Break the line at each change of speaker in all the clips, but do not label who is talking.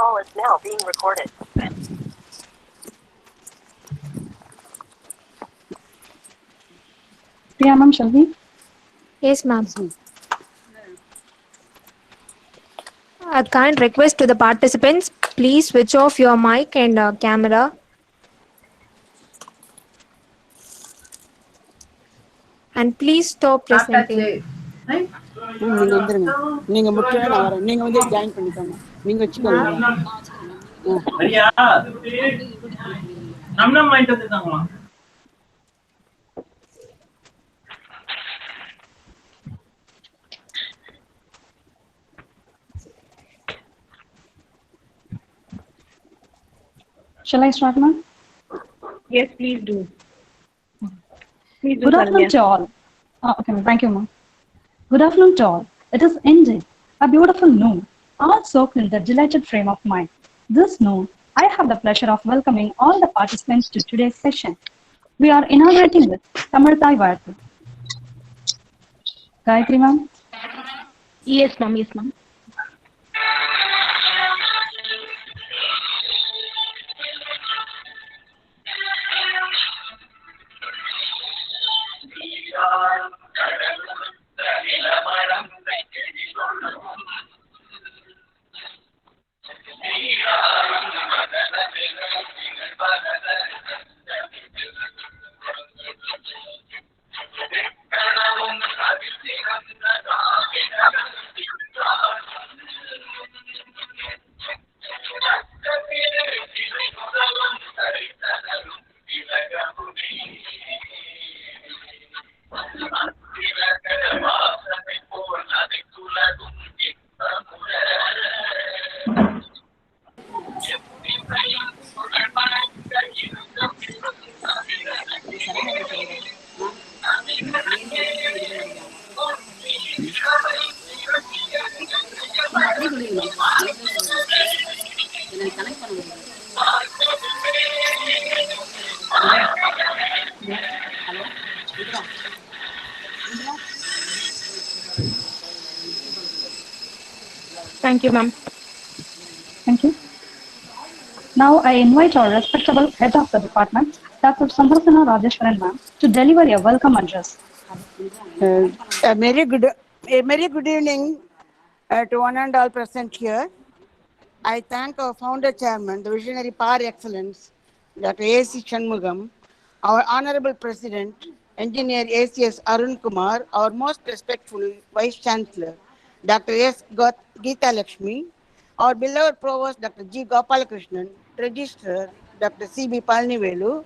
call is now being recorded.
Priya ma'am, shall we?
Yes, ma'am. A kind request to the participants, please switch off your mic and camera. And please stop presenting.
நீங்க வந்துருங்க. நீங்க முடிச்சோட நான் வரேன். நீங்க வந்து join பண்ணிக்கோங்க. நீங்க வச்சுக்கோங்க.
Shall I start, ma'am?
Yes, please do.
Good afternoon to all. Okay, ma'am. Thank you, ma'am. Good afternoon to all. It is indeed a beautiful noon, all soaked in the delighted frame of mind. This noon, I have the pleasure of welcoming all the participants to today's session. We are inaugurating with Tamil Thai Varthu. Gayatri, ma'am.
Yes, ma'am. Yes, ma'am. Thank you, ma'am.
Thank you. Now I invite our respectable head of the department, Dr. Sandarsana Rajeshwaran ma'am, to deliver a welcome address.
A very good evening to one and all present here. I thank our founder chairman, the visionary par excellence, Dr. A.C. Shanmugam, our honorable president, engineer A.C.S. Arun Kumar, our most respectful vice chancellor, Dr. S. Geeta Lakshmi, our beloved provost, Dr. G. Gopalakrishnan, registrar, Dr. C.B. Palnivelu,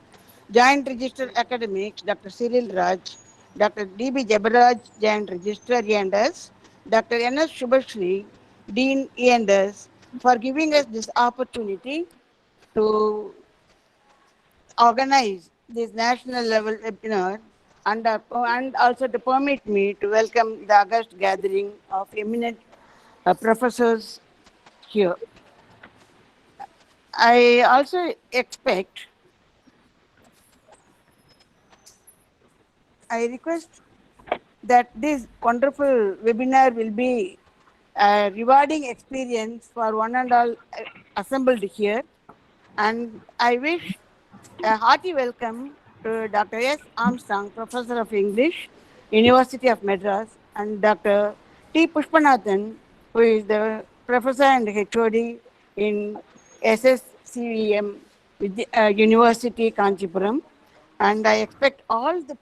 joint registrar academics, Dr. Cyril Raj, Dr. D.B. Jabaraj, joint registrar E&S, Dr. N.S. Shubhashri, Dean E&S, for giving us this opportunity to organize this national level webinar and also to permit me to welcome the August gathering of eminent professors here. I also I request that this wonderful webinar will be a rewarding experience for one and all assembled here. And I wish a hearty welcome to Dr. S. Armstrong, Professor of English, University of Madras, and Dr. T. Pushpanathan, who is the Professor and HOD in SSCEM University, Kanchipuram. And I expect all the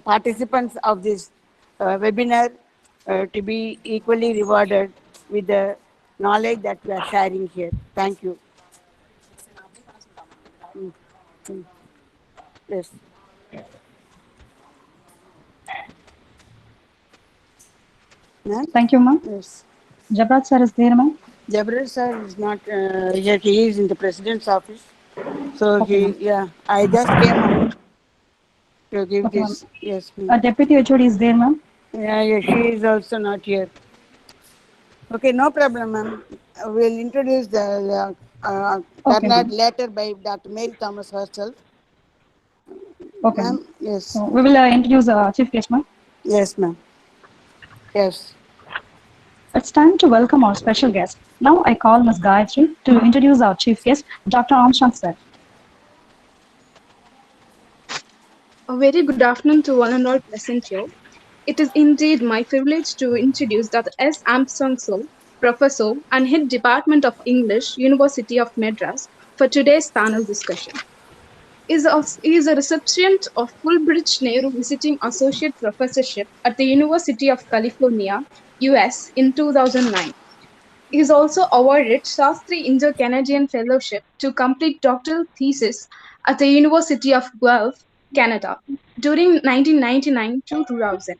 participants of this webinar to be equally rewarded with the knowledge that we are sharing here. Thank you. Yes.
Thank you, ma'am.
Yes.
Jabraj sir is there, ma'am.
Jabraj sir is not here. He is in the president's office. So
Okay,
I just came out to give
okay,
this.
ma'am.
Yes.
Deputy HOD is there, ma'am.
Yeah, she is also not here. Okay, no problem, ma'am. We'll introduce the
Okay,
Karnad
ma'am.
later by Dr. Mary Thomas herself.
Okay, ma'am.
Ma'am, yes.
So we will introduce Chief Guest, ma'am.
Yes, ma'am. Yes.
It's time to welcome our special guest. Now I call Ms. Gayatri to introduce our chief guest, Dr. Armstrong sir.
A very good afternoon to one and all present here. It is indeed my privilege to introduce Dr. S. Armstrong Soul, Professor and Head Department of English, University of Madras, for today's panel discussion. He is a recipient of Fulbright Nehru Visiting Associate Professorship at the University of California, US in 2009. He is also awarded Shastri Indo-Canadian Fellowship to complete doctoral thesis at the University of Guelph, Canada, during 1999 to 2000,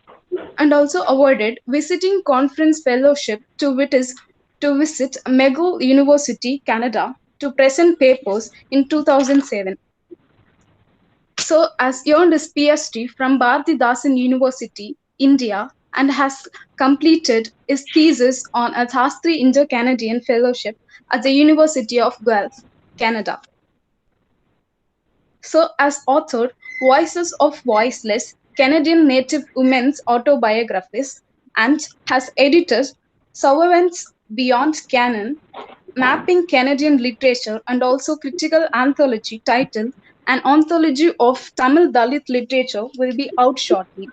and also awarded Visiting Conference Fellowship to visit McGill University, Canada, to present papers in 2007. So, has earned his PhD from Bharathidasan University, India, and has completed his thesis on a Shastri Indo-Canadian Fellowship at the University of Guelph, Canada. So, has authored Voices of Voiceless, Canadian Native Women's Autobiographies, and has edited Survivance Beyond Canon, Mapping Canadian Literature, and also critical anthology titled An Anthology of Tamil Dalit Literature will be out shortly.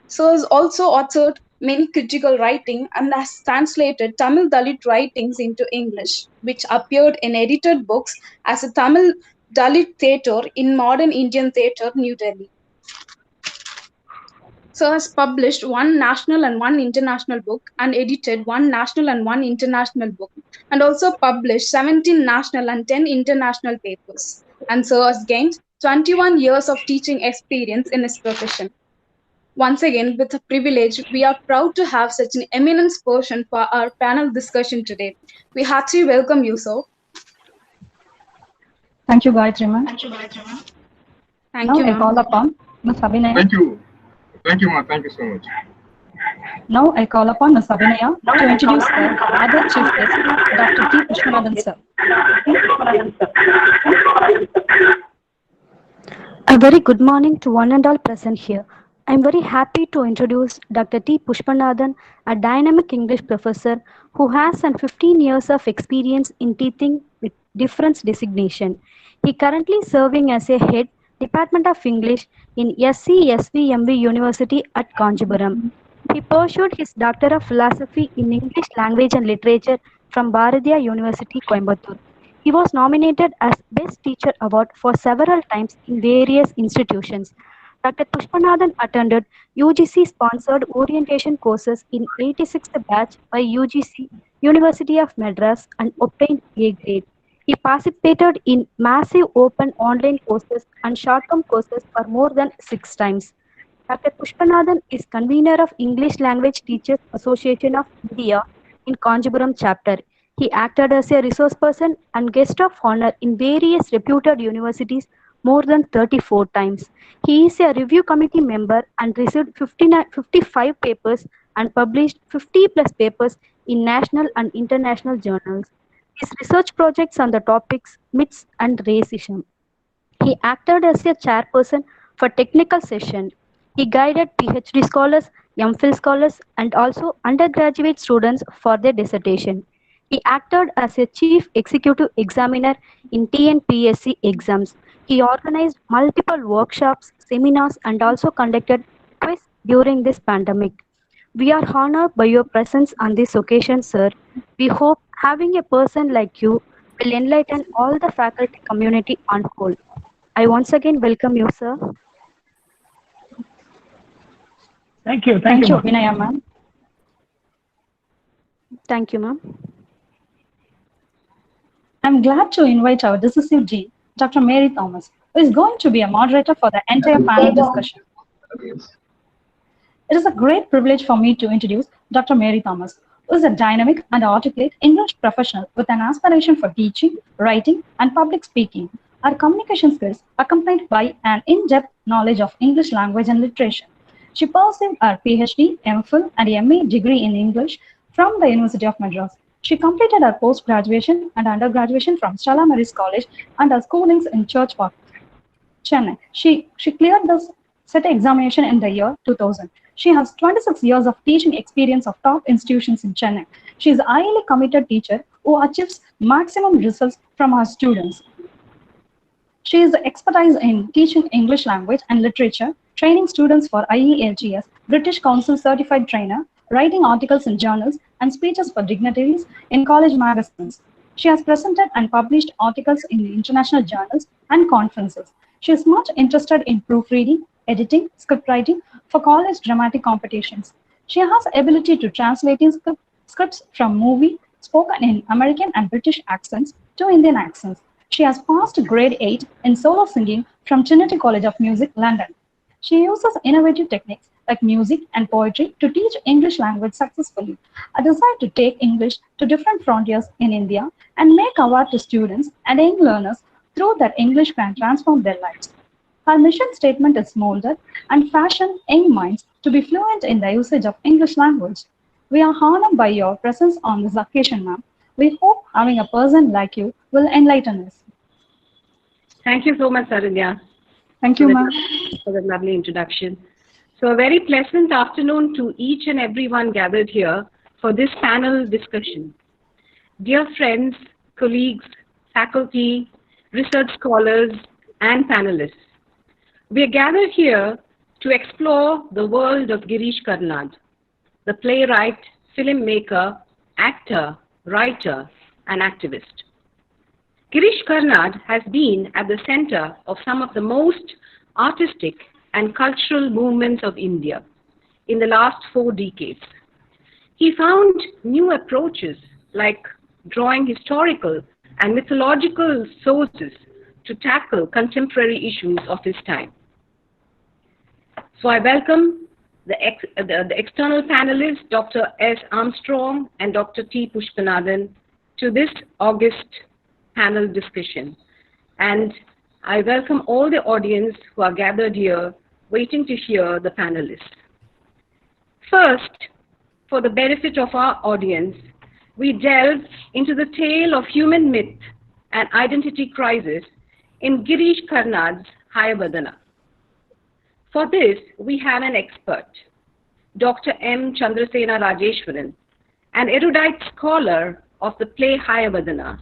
So has also authored many critical writing and has translated Tamil Dalit writings into English, which appeared in edited books as a Tamil Dalit theatre in Modern Indian Theatre, New Delhi. So has published one national and one international book and edited one national and one international book, and also published 17 national and 10 international papers. And so has gained 21 years of teaching experience in his profession. Once again, with a privilege, we are proud to have such an eminent person for our panel discussion today. We heartily welcome you, sir.
Thank you, Gayatri ma'am.
Thank
Now
you,
I
ma'am.
call upon Ms. Abhinaya.
Thank you. Thank you, ma. Thank you so much.
Now I call upon Ms. Abhinaya to introduce the other chief guest, Dr. T. Pushpanathan sir.
A very good morning to one and all present here. I am very happy to introduce Dr. T. Pushpanathan, a dynamic English professor who has 15 years of experience in teaching with different designation. He currently serving as a head Department of English in SCSVMB University at Kanchipuram. He pursued his Doctor of Philosophy in English Language and Literature from Bharatiya University, Coimbatore. He was nominated as Best Teacher Award for several times in various institutions. Dr. Pushpanathan attended UGC-sponsored orientation courses in 86th batch by UGC, University of Madras, and obtained A grade. He participated in massive open online courses and short-term courses for more than 6 times. Dr. Pushpanathan is convener of English Language Teachers Association of India in Kanchipuram chapter. He acted as a resource person and guest of honor in various reputed universities more than 34 times. He is a review committee member and received 55 papers and published 50 plus papers in national and international journals. His research projects on the topics myths and racism. He acted as a chairperson for technical session. He guided PhD scholars, MPhil scholars, and also undergraduate students for their dissertation. He acted as a chief executive examiner in TNPSC exams. He organized multiple workshops, seminars, and also conducted quiz during this pandemic. We are honored by your presence on this occasion, sir. We hope having a person like you will enlighten all the faculty community on whole. I once again welcome you, sir.
Thank you.
Thank you, Abhinaya ma'am.
Thank you, ma'am.
I'm glad to invite our decisive G, Dr. Mary Thomas, who is going to be a moderator for the entire panel discussion. It is a great privilege for me to introduce Dr. Mary Thomas, who is a dynamic and articulate English professional with an aspiration for teaching, writing, and public speaking. Her communication skills accompanied by an in-depth knowledge of English language and literature. She pursued her PhD, MPhil, and MA degree in English from the University of Madras. She completed her post-graduation and undergraduation from Stella Maris College and her schoolings in Church Park, Chennai. She cleared the SET examination in the year 2000. She has 26 years of teaching experience of top institutions in Chennai. She is a highly committed teacher who achieves maximum results from her students. She is expertise in teaching English language and literature, training students for IELTS, British Council certified trainer, writing articles in journals and speeches for dignitaries in college magazines. She has presented and published articles in international journals and conferences. She is much interested in proofreading, editing, scriptwriting for college dramatic competitions. She has ability to translating scripts from movie spoken in American and British accents to Indian accents. She has passed grade 8 in solo singing from Trinity College of Music, London. She uses innovative techniques like music and poetry to teach English language successfully. A desire to take English to different frontiers in India and make aware to students and young learners through that English can transform their lives. Her mission statement is molded and fashion young minds to be fluent in the usage of English language. We are honored by your presence on this occasion, ma'am. We hope having a person like you will enlighten us.
Thank you so much, Saranya,
Thank
for
you,
the,
ma'am.
for the lovely introduction. So a very pleasant afternoon to each and everyone gathered here for this panel discussion. Dear friends, colleagues, faculty, research scholars, and panelists, we are gathered here to explore the world of Girish Karnad, the playwright, filmmaker, actor, writer, and activist. Girish Karnad has been at the center of some of the most artistic and cultural movements of India in the last 4 decades. He found new approaches like drawing historical and mythological sources to tackle contemporary issues of his time. So I welcome the external panelists, Dr. S. Armstrong and Dr. T. Pushpanathan, to this August panel discussion. And I welcome all the audience who are gathered here waiting to hear the panelists. First, for the benefit of our audience, we delve into the tale of human myth and identity crisis in Girish Karnad's Hayavadana. For this, we have an expert, Dr. M. Chandrasena Rajeshwaran, an erudite scholar of the play Hayavadana,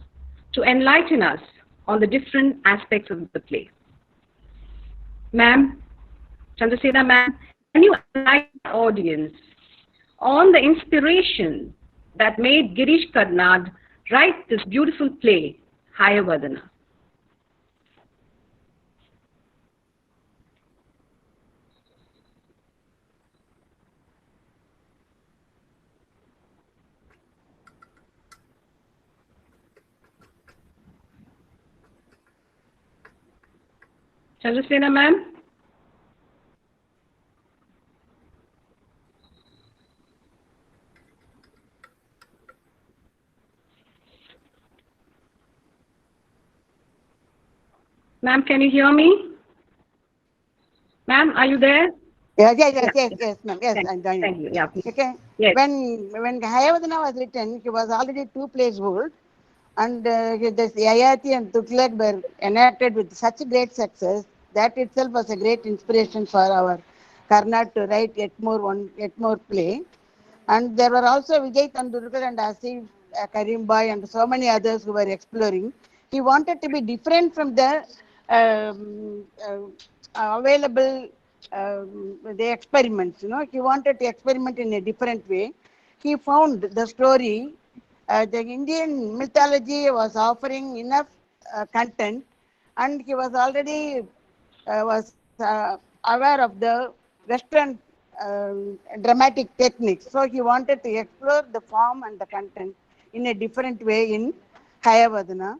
to enlighten us on the different aspects of the play. Ma'am, Chandrasena ma'am, can you enlighten the audience on the inspiration that made Girish Karnad write this beautiful play, Hayavadana? Chandrasena ma'am? Ma'am, can you hear me? Ma'am, are you there?
Yes, ma'am. Yes, I'm joining.
Thank you. Yeah, please.
Okay.
Yes.
When Hayavadana was written, he was already 2 plays old, and this Yayati and Tughlaq were enacted with such great success that itself was a great inspiration for our Karnad to write yet more play. And there were also Vijay Tandurkar and Asif Karim Bhai and so many others who were exploring. He wanted to be different from the available the experiments. He wanted to experiment in a different way. He found the story. The Indian mythology was offering enough content, and he was already was aware of the Western dramatic techniques. So he wanted to explore the form and the content in a different way in Hayavadana.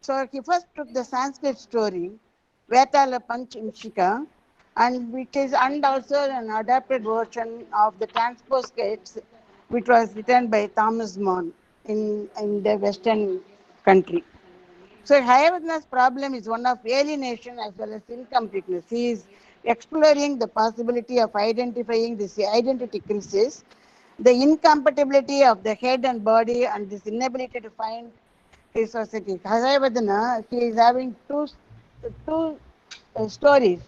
So he first took the Sanskrit story, Vetala Panchimshika, and also an adapted version of the transposed sketch, which was written by Thomas More in the Western country. So Hayavadana's problem is one of alienation as well as incompleteness. He is exploring the possibility of identifying this identity crisis, the incompatibility of the head and body, and this inability to find his society. Hayavadana, he is having two stories.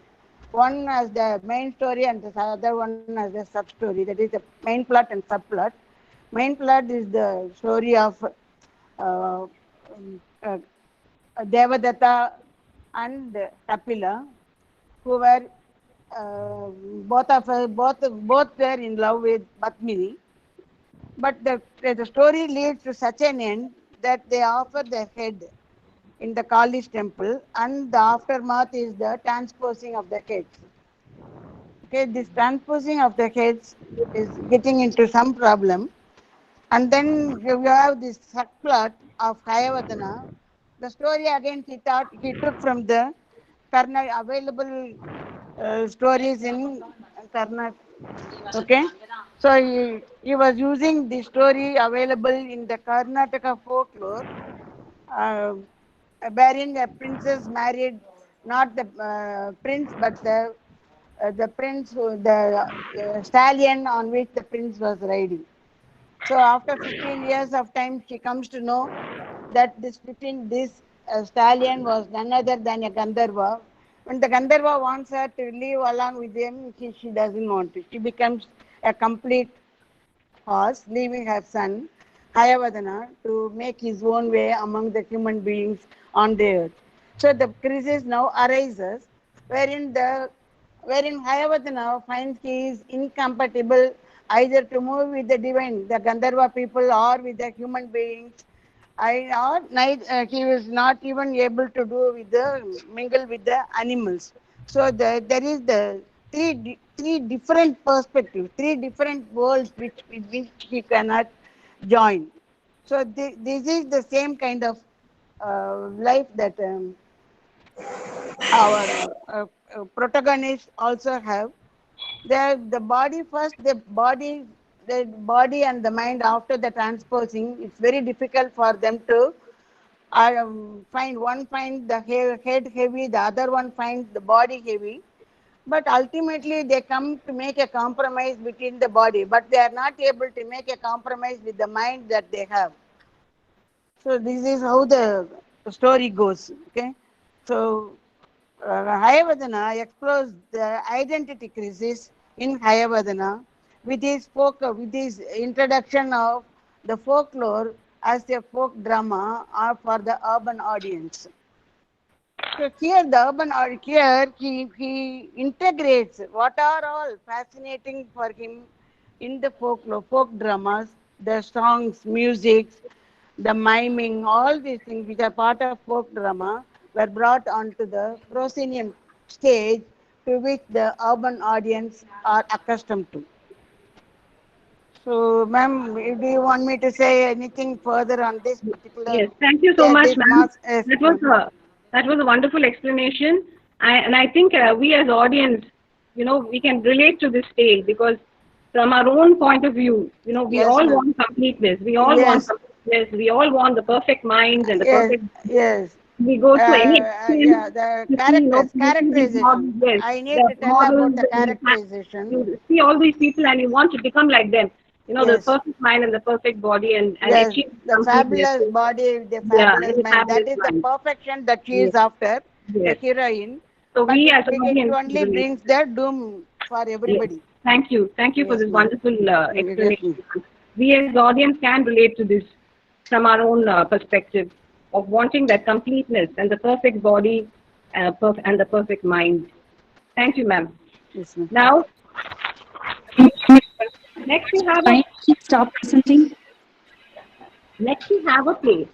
one as the main story and the other one as the sub story. That is the main plot and subplot. Main plot is the story of uh, uh, Devadatta and Kapila, who were both were in love with Padmini. But the story leads to such an end that they offer their head in the Kali's temple, and the aftermath is the transposing of the heads. Okay, this transposing of the heads is getting into some problem, and then you have this subplot of Hayavadana. The story again he took from the available stories in Karnataka. Okay, so he was using the story available in the Karnataka folklore, uh, wherein a princess married not the prince but the prince the stallion on which the prince was riding. So after 15 years of time, she comes to know that this stallion was none other than a Gandharva. When the Gandharva wants her to live along with him, she doesn't want to. She becomes a complete horse, leaving her son, Hayavadana, to make his own way among the human beings on the earth. So the crisis now arises wherein Hayavadana finds he is incompatible either to move with the divine, the Gandharva people, or with the human beings. He was not even able to do with the mingle with the animals. So there is the three different perspectives, three different worlds with which he cannot join. So this is the same kind of life that our protagonists also have. The body first, the body and the mind after the transposing. It's very difficult for them to find the head heavy, the other one finds the body heavy. But ultimately, they come to make a compromise between the body, but they are not able to make a compromise with the mind that they have. So this is how the story goes. Okay, so Hayavadana explores the identity crisis in Hayavadana with his introduction of the folklore as a folk drama or for the urban audience. So here he integrates what are all fascinating for him in the folklore, folk dramas, the songs, music, the miming, all these things which are part of folk drama were brought onto the proscenium stage to which the urban audience are accustomed to. So, ma'am, do you want me to say anything further on this particular?
Yes, thank you so much, ma'am. That was a wonderful explanation. I think we as audience, we can relate to this tale because from our own point of view, we
Yes,
all
ma'am.
want completeness. We all want completeness. We all want the perfect minds and the perfect.
Yes.
We go to any extent
The
to see,
characterization.
yes,
I need
the
to tell
models,
about the characterization.
you see all these people and you want to become like them. The
Yes.
perfect mind and the perfect body and
Yes,
achieve
the
completeness.
fabulous body, the
Yeah,
fabulous
the
mind. That
fabulous
is the
mind.
perfection that she is
Yes.
after, the
Yes.
heroine.
So
But
we as
it
an audience
only
relate.
brings the doom for
Yes.
everybody.
Thank you. Thank you for
Yes,
this
ma'am.
wonderful
Yes,
explanation.
ma'am.
We as the audience can relate to this from our own perspective of wanting that completeness and the perfect body and the perfect mind. Thank you, ma'am.
Yes, ma'am.
Now, next we have a
Stop presenting.
play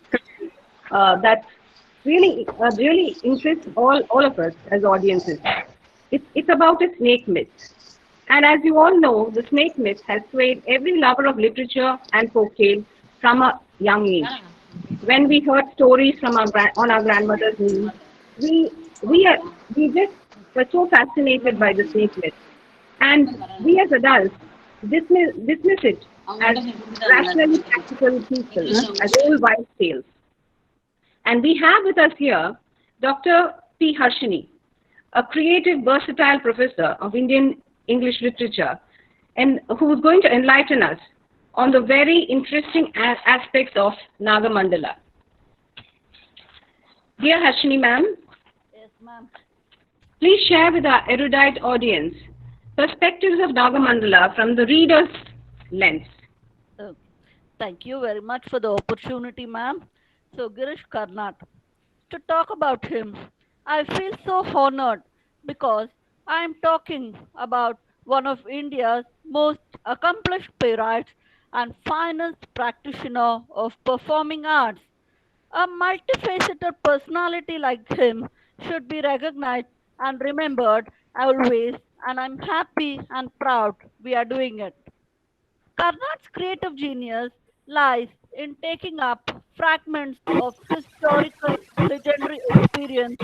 that really interests all of us as audiences. It's about a snake myth. And as you all know, the snake myth has swayed every lover of literature and folktale from a young age. When we heard stories from on our grandmother's knees, we we are, we just were so fascinated by the snake myth, and we as adults dismiss it as rationally practical people, as old wives' tales. And we have with us here Dr. P. Harshini, a creative, versatile professor of Indian English literature, and who is going to enlighten us on the very interesting aspects of Nagamandala. Dear Harshini ma'am,
Yes, ma'am.
Please share with our erudite audience perspectives of Nagamandala from the reader's lens.
Thank you very much for the opportunity, ma'am. So, Girish Karnad, to talk about him, I feel so honored because I am talking about one of India's most accomplished playwrights and finest practitioner of performing arts. A multifaceted personality like him should be recognized and remembered always, and I'm happy and proud we are doing it. Karnat's creative genius lies in taking up fragments of historical legendary experience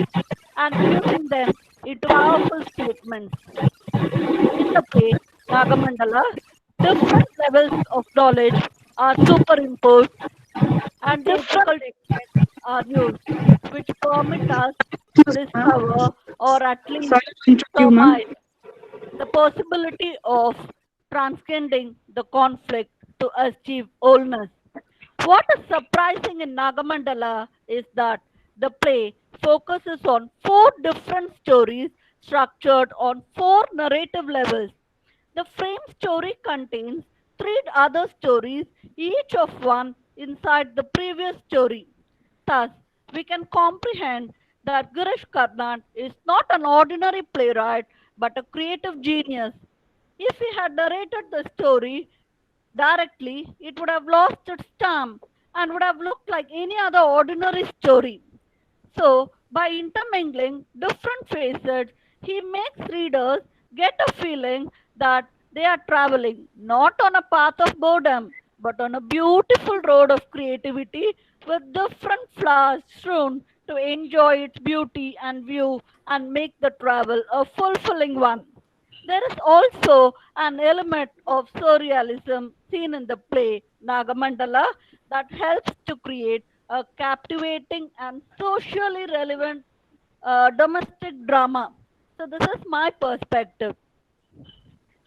and fusing them into powerful statements. In the play Nagamandala, different levels of knowledge are superimposed and difficult techniques are used, which permit us to discover or at least
Sorry to interrupt you, ma'am.
surmise the possibility of transcending the conflict to achieve wholeness. What is surprising in Nagamandala is that the play focuses on four different stories structured on four narrative levels. The frame story contains three other stories, each of one inside the previous story. Thus, we can comprehend that Girish Karnad is not an ordinary playwright but a creative genius. If he had narrated the story directly, it would have lost its charm and would have looked like any other ordinary story. So, by intermingling different facets, he makes readers get a feeling that they are traveling not on a path of boredom, but on a beautiful road of creativity with different flowers strewn to enjoy its beauty and view and make the travel a fulfilling one. There is also an element of surrealism seen in the play Nagamandala that helps to create a captivating and socially relevant domestic drama. So, this is my perspective.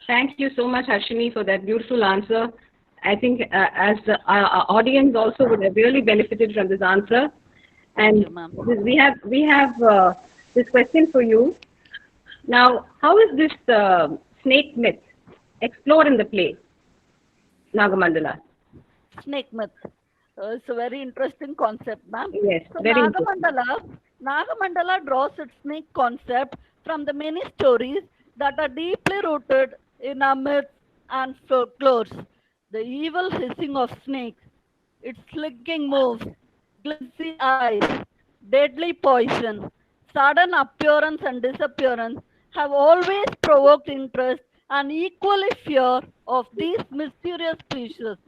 Thank you so much, Harshini, for that beautiful answer. I think as our audience also would have really benefited from this answer. And
Thank you, ma'am.
we have this question for you. Now, how is this snake myth explored in the play Nagamandala?
Snake myth. It's a very interesting concept, ma'am.
Yes,
So
very interesting.
Nagamandala draws its snake concept from the many stories that are deeply rooted in our myths and folklores. The evil hissing of snakes, its slinking moves, glitzy eyes, deadly poison, sudden appearance and disappearance have always provoked interest and equally fear of these mysterious creatures.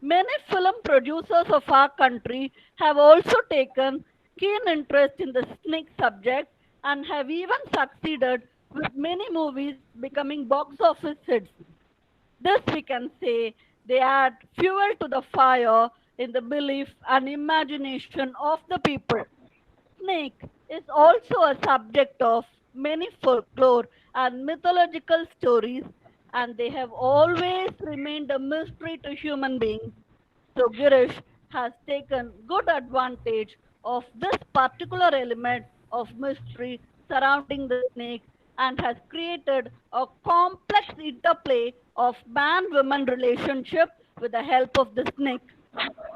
Many film producers of our country have also taken keen interest in the snake subject and have even succeeded with many movies becoming box office hits. This we can say they add fuel to the fire in the belief and imagination of the people. Snake is also a subject of many folklore and mythological stories, and they have always remained a mystery to human beings. So Girish has taken good advantage of this particular element of mystery surrounding the snake and has created a complex interplay of man-woman relationship with the help of the snake.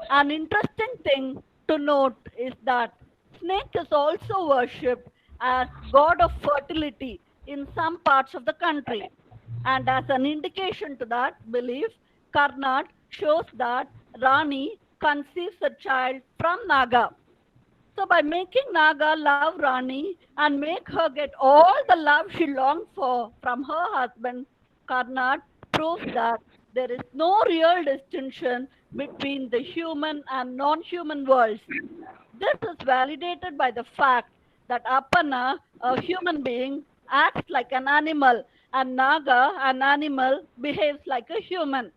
An interesting thing to note is that snake is also worshipped as god of fertility in some parts of the country. And as an indication to that belief, Karnad shows that Rani conceives a child from Naga. So by making Naga love Rani and make her get all the love she longed for from her husband, Karnad proves that there is no real distinction between the human and non-human worlds. This is validated by the fact that Apana, a human being, acts like an animal and Naga, an animal, behaves like a human.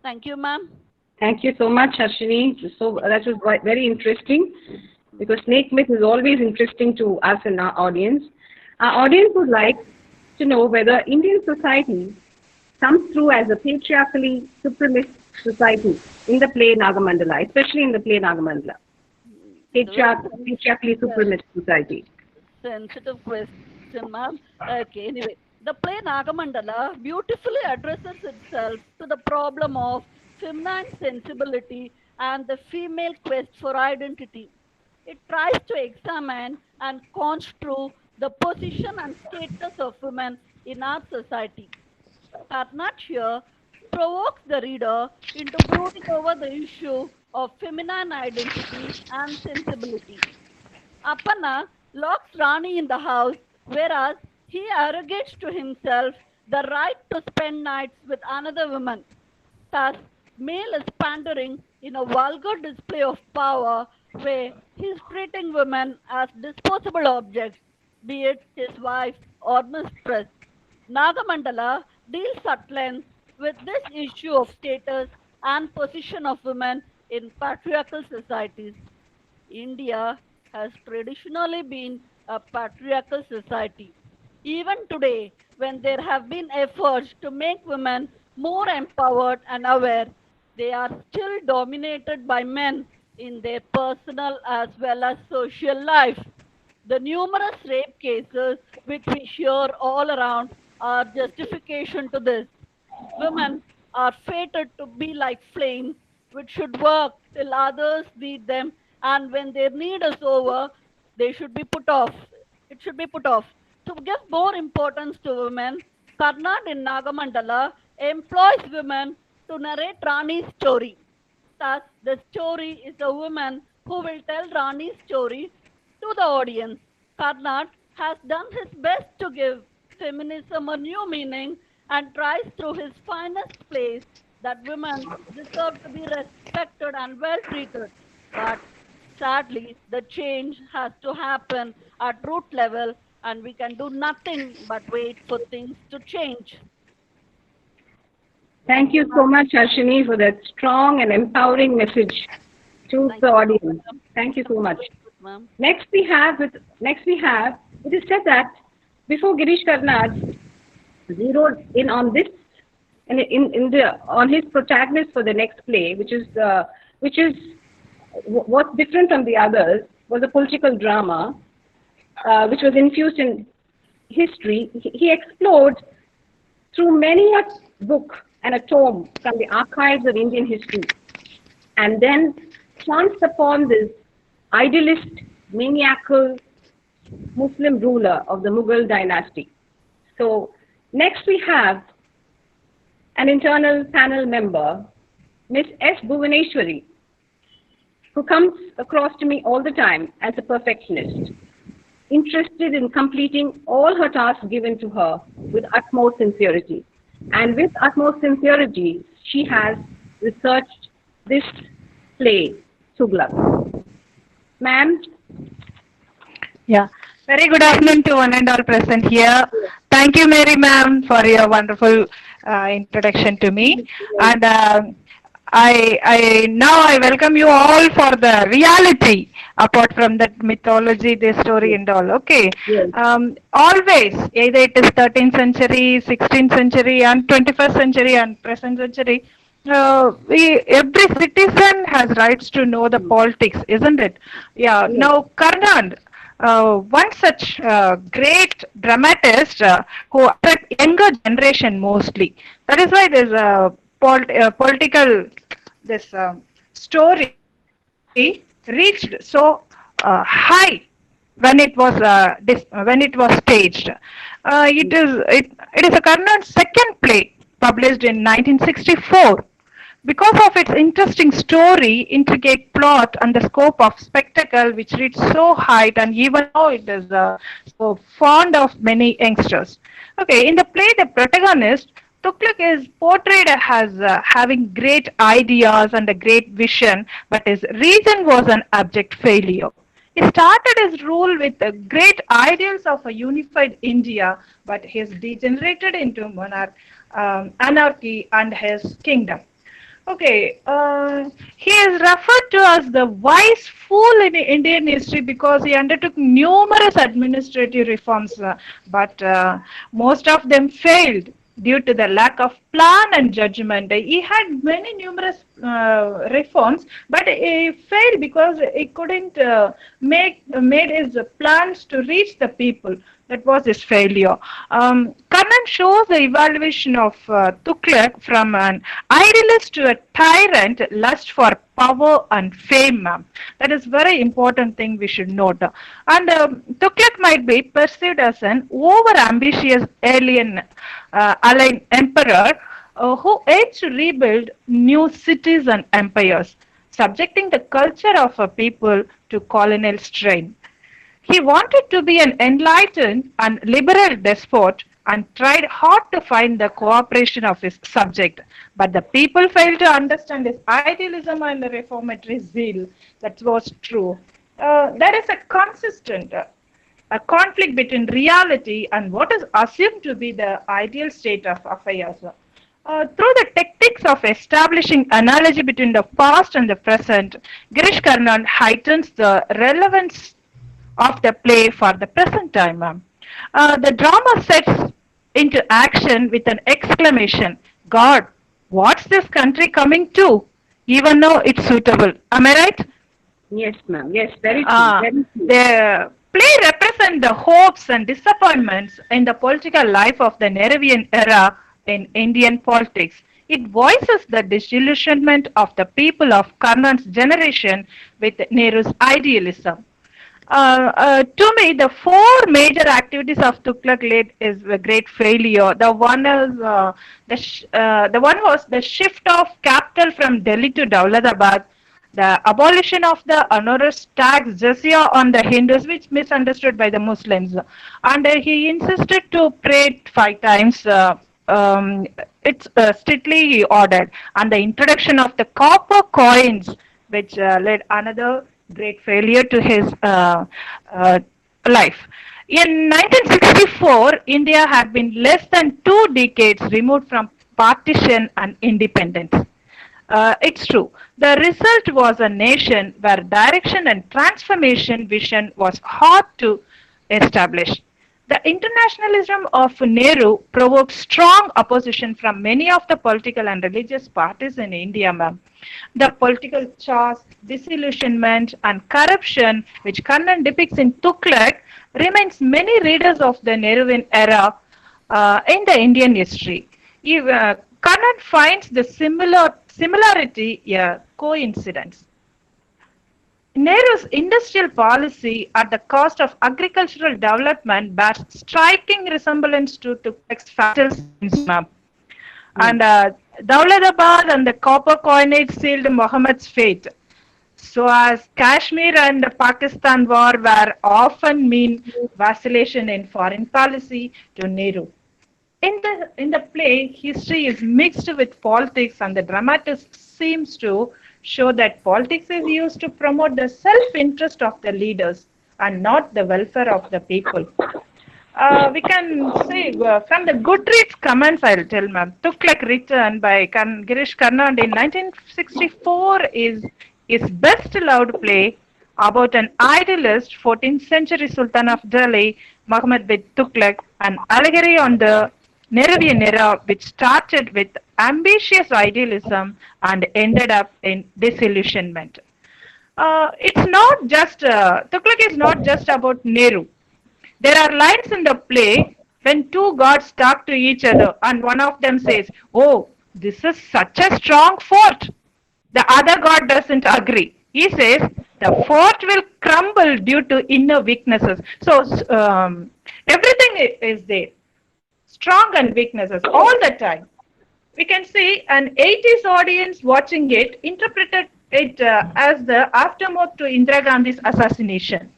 Thank you, ma'am.
Thank you so much, Harshini. So that was very interesting because snake myth is always interesting to us and our audience. Our audience would like to know whether Indian society comes through as a patriarchally supremacist society in the play Nagamandala, especially in the play Nagamandala. Patriarchally supremacist society.
Sensitive question. introduction, ma'am. Okay, anyway, the play Nagamandala beautifully addresses itself to the problem of feminine sensibility and the female quest for identity. It tries to examine and construe the position and status of women in our society. Karnat here provokes the reader into brooding over the issue of feminine identity and sensibility. Appanna locks Rani in the house, whereas he arrogates to himself the right to spend nights with another woman. Thus, male is pandering in a vulgar display of power where he is treating women as disposable objects, be it his wife or mistress. Nagamandala deals at length with this issue of status and position of women in patriarchal societies. India has traditionally been a patriarchal society. Even today, when there have been efforts to make women more empowered and aware, they are still dominated by men in their personal as well as social life. The numerous rape cases which we hear all around are justification to this. Women are fated to be like flames which should work till others need them, and when their need is over, they should be put off. It should be put off. To give more importance to women, Karnad in Nagamandala employs women to narrate Rani's story. Thus, the story is a woman who will tell Rani's story to the audience. Karnad has done his best to give feminism a new meaning and tries through his finest plays that women deserve to be respected and well treated. But sadly, the change has to happen at root level, and we can do nothing but wait for things to change.
Thank you so much, Ashini, for that strong and empowering message to the audience. Thank you so much.
Ma'am.
Next we have, it is said that before Girish Karnad zeroed in on this, on his protagonist for the next play, which is what's different from the others, was a political drama, which was infused in history. He explored through many a book and a tome from the archives of Indian history, and then chanced upon this idealist, maniacal Muslim ruler of the Mughal dynasty. So next we have an internal panel member, Miss S. Bhuvaneshwari, who comes across to me all the time as a perfectionist, interested in completing all her tasks given to her with utmost sincerity. And with utmost sincerity, she has researched this play, Tughlaq. Ma'am?
Yeah. Very good afternoon to one and all present here. Thank you, Mary ma'am, for your wonderful introduction to me. And I welcome you all for the reality, apart from that mythology, the story and all. Okay.
Yes.
Always, either it is 13th century, 16th century, and 21st century, and present century, every citizen has rights to know the politics, isn't it? Yeah.
Yes.
Now, Karnad, one such great dramatist who attract younger generation mostly. That is why there's a political story reached so high when it was staged. It is a Karnad's second play published in 1964. Because of its interesting story, intricate plot, and the scope of spectacle, which reached so high, and even now it is so fond of many youngsters. Okay, in the play, the protagonist, Tughlaq, is portrayed as having great ideas and a great vision, but his reason was an abject failure. He started his rule with the great ideals of a unified India, but he has degenerated into anarchy and his kingdom. Okay, he is referred to as the wise fool in Indian history because he undertook numerous administrative reforms, but most of them failed. due to the lack of plan and judgment. He had many numerous reforms, but he failed because he couldn't made his plans to reach the people. That was his failure. Karnan shows the evaluation of Tughlaq from an idealist to a tyrant, lust for power and fame. That is very important thing we should note. And Tughlaq might be perceived as an over-ambitious alien aligned emperor who aims to rebuild new cities and empires, subjecting the culture of a people to colonial strain. He wanted to be an enlightened and liberal despot and tried hard to find the cooperation of his subject. But the people failed to understand his idealism and the reformatory zeal. That was true. There is a consistent a conflict between reality and what is assumed to be the ideal state of affairs. Through the techniques of establishing analogy between the past and the present, Girish Karnan heightens the relevance of the play for the present time. The drama sets into action with an exclamation, God, what's this country coming to? Even though it's suitable. Am I right?
Yes, ma'am. Yes, very true. Very true.
The play represents the hopes and disappointments in the political life of the Nehruvian era in Indian politics. It voices the disillusionment of the people of Karnan's generation with Nehru's idealism. To me, the four major activities of Tughlaq led is a great failure. The one is the one was the shift of capital from Delhi to Dowlatabad, the abolition of the onerous tax jizya on the Hindus, which misunderstood by the Muslims, and he insisted to pray 5 times. It's strictly ordered, and the introduction of the copper coins, which led another great failure to his life. In 1964, India had been less than 2 decades removed from partition and independence. It's true. The result was a nation where direction and transformation vision was hard to establish. The internationalism of Nehru provoked strong opposition from many of the political and religious parties in India, ma'am. The political chaos, disillusionment, and corruption, which Karnan depicts in Tughlaq, remains many readers of the Nehruvian era in the Indian history. Karnan finds the similarity a coincidence. Nehru's industrial policy at the cost of agricultural development bears striking resemblance to Tughlaq's fatal map. And Dowlatabad and the copper coinage sealed Muhammad's fate. So as Kashmir and the Pakistan war were often mean vacillation in foreign policy to Nehru. In the play, history is mixed with politics, and the dramatist seems to show that politics is used to promote the self-interest of the leaders and not the welfare of the people. We can say from the Goodreads comments, I'll tell ma'am, Tughlaq written by Girish Karnan in 1964 is his best loved play about an idealist 14th century Sultan of Delhi, Muhammad bin Tughlaq, an allegory on the Nehruvian era, which started with ambitious idealism and ended up in disillusionment. It's not just, Tughlaq is not just about Nehru. There are lines in the play when 2 gods talk to each other and one of them says, oh, this is such a strong fort. The other god doesn't agree. He says, the fort will crumble due to inner weaknesses. So everything is there. Strong and weaknesses all the time. We can see an 80s audience watching it interpreted it as the aftermath to Indira Gandhi's assassination.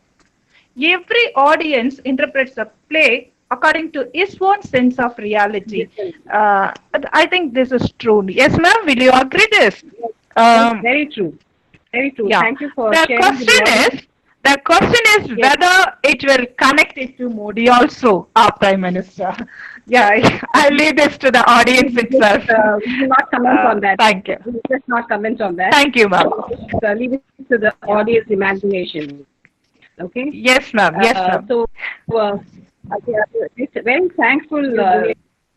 Every audience interprets the play according to his own sense of reality. I think this is true. Yes, ma'am. Will you agree this?
Very true. Very true.
Yeah.
Thank you for
the
sharing.
The question is
Yes.
whether it will connect it to Modi also, our Prime Minister. Yeah, I'll leave this to the audience itself.
We will not comment on that.
Thank you.
We will just not comment on that.
Thank you, ma'am.
Leave it to the audience imagination. Okay?
Yes, ma'am. Yes, ma'am.
So, very thankful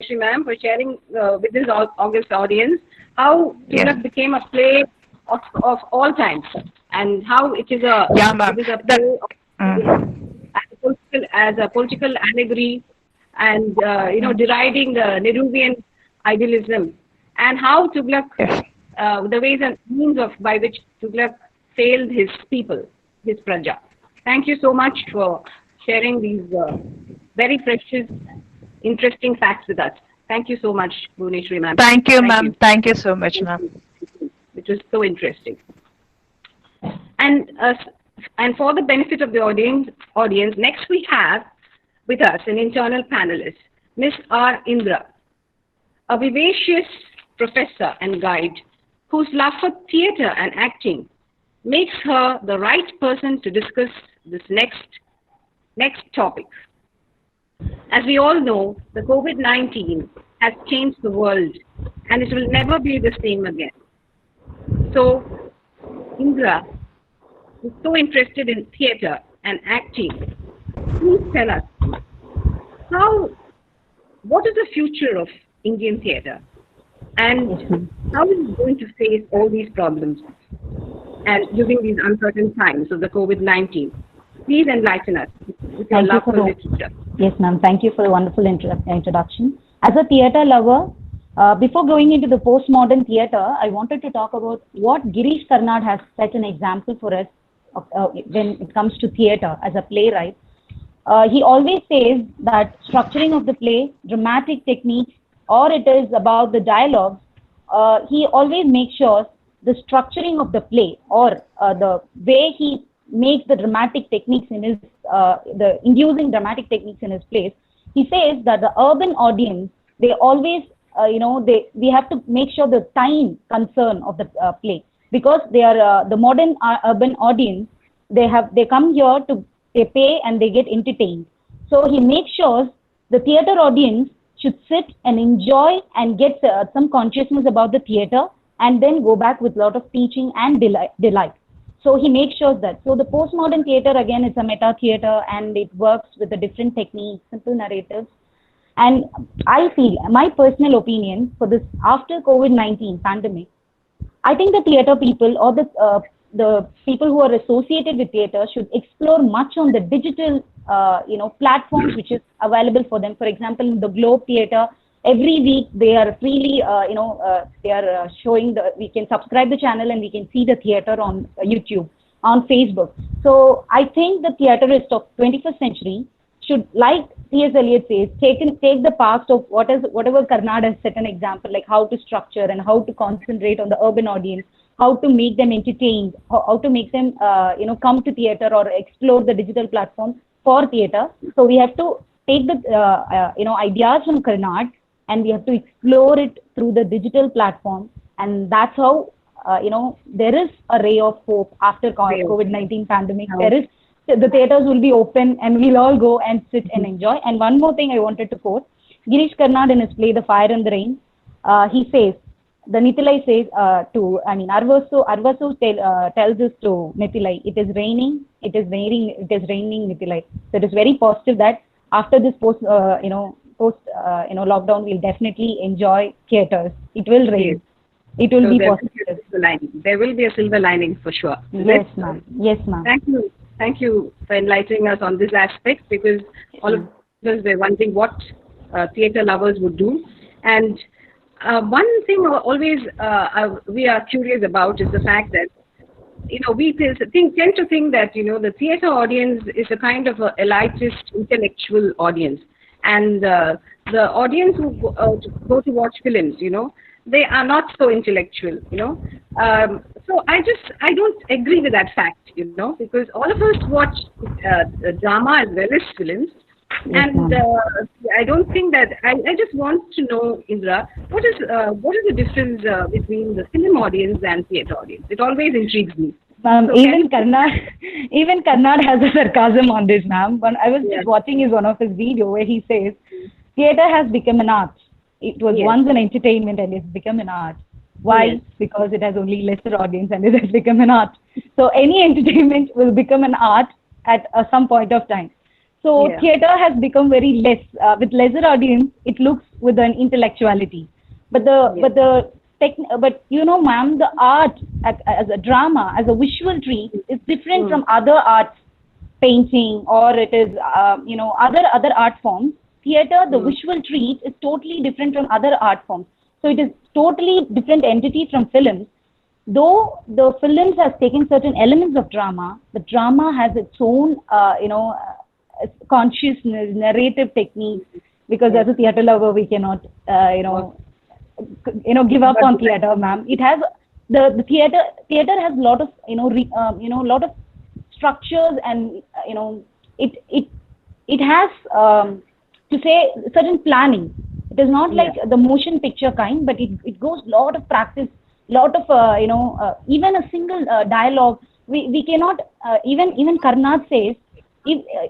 Bhuvneshwari ma'am, for sharing with this august audience how
Yes.
Tughlaq became a play of all times, and how it is a
Yeah, ma'am.
it is a
That,
play
mm,
as a political allegory, and deriding the Nehruvian idealism, and how Tughlaq,
yes.
the ways and means of by which Tughlaq failed his people, his praja. Thank you so much for sharing these very precious, interesting facts with us. Thank you so much, Bhuvneshwari ma'am.
Thank you, ma'am. Thank you so much, ma'am.
Which was so interesting. And for the benefit of the audience, next we have with us an internal panelist, Miss R. Indra, a vivacious professor and guide whose love for theatre and acting makes her the right person to discuss this next topic. As we all know, the COVID-19 has changed the world, and it will never be the same again. So, Indra is so interested in theatre and acting. Please tell us, what is the future of Indian theatre, and how is it going to face all these problems and during these uncertain times of the COVID-19? Please enlighten us with your love for literature.
Yes, ma'am. Thank you for the wonderful introduction. As a theatre lover, before going into the postmodern theatre, I wanted to talk about what Girish Karnad has set an example for us when it comes to theatre as a playwright. He always says that structuring of the play, dramatic techniques, or it is about the dialogue, he always makes sure the structuring of the play or the way he makes the dramatic techniques in his, the inducing dramatic techniques in his plays. He says that the urban audience, they always, we have to make sure the time concern of the play, because they are the modern urban audience, they come here to, they pay and they get entertained. So he makes sure the theatre audience should sit and enjoy and get some consciousness about the theatre, and then go back with a lot of teaching and delight. So he makes sure that. So the postmodern theatre, again, is a meta theatre, and it works with the different techniques, simple narratives. And I feel, my personal opinion for this, after COVID-19 pandemic, I think the theatre people or the people who are associated with theatre should explore much on the digital, platforms which is available for them. For example, in the Globe Theatre, every week they are freely, they are showing we can subscribe the channel and we can see the theatre on YouTube, on Facebook. So I think the theatrists of 21st century should, like T.S. Eliot says, take the past of whatever Karnad has set an example, like how to structure and how to concentrate on the urban audience, how to make them entertained, how to make them, come to theatre or explore the digital platform for theatre. So we have to take the, ideas from Karnad, and we have to explore it through the digital platform. And that's how, there is a ray of hope after COVID-19 pandemic. There is, the theatres will be open and we'll all go and sit and enjoy. And one more thing I wanted to quote, Girish Karnad in his play, The Fire and the Rain, he says, the Nithilai says Arvasu tells us to Nithilai, it is raining, Nithilai. So it is very positive that after this post lockdown, we'll definitely enjoy theatres. It will rain. It will be positive.
There will be a silver lining for sure.
Yes, ma'am. Yes, ma'am.
Thank you for enlightening us on this aspect, because all of us were wondering what theatre lovers would do. And one thing always we are curious about is the fact that, we tend to think that, the theatre audience is a kind of a elitist intellectual audience. And the audience who go to watch films, they are not so intellectual, So I don't agree with that fact, because all of us watch drama as well as films.
Yes,
and I don't think that, I just want to know, Indra, what is the difference between the film audience and theatre audience? It always intrigues me.
Even Karnad has a sarcasm on this, ma'am. When I was just watching one of his video where he says, theatre has become an art. It was once an entertainment and it's become an art. Why? Yes. Because it has only lesser audience and it has become an art. So any entertainment will become an art at some point of time. So
Yeah.
theater has become very less with lesser audience. It looks with an intellectuality, but but you know, ma'am, the art as a drama, as a visual treat, is different from other arts, painting, or it is you know, other art forms. Theater, the visual treat, is totally different from other art forms. So it is totally different entity from films. Though the films has taken certain elements of drama, the drama has its own you know, consciousness, narrative techniques. Because as a theater lover, we cannot give up on theater, ma'am. It has the theater has a lot of lot of structures, and it has to say certain planning. It is not like the motion picture kind, but it goes lot of practice, lot of even a single dialogue. We cannot even Karnad says,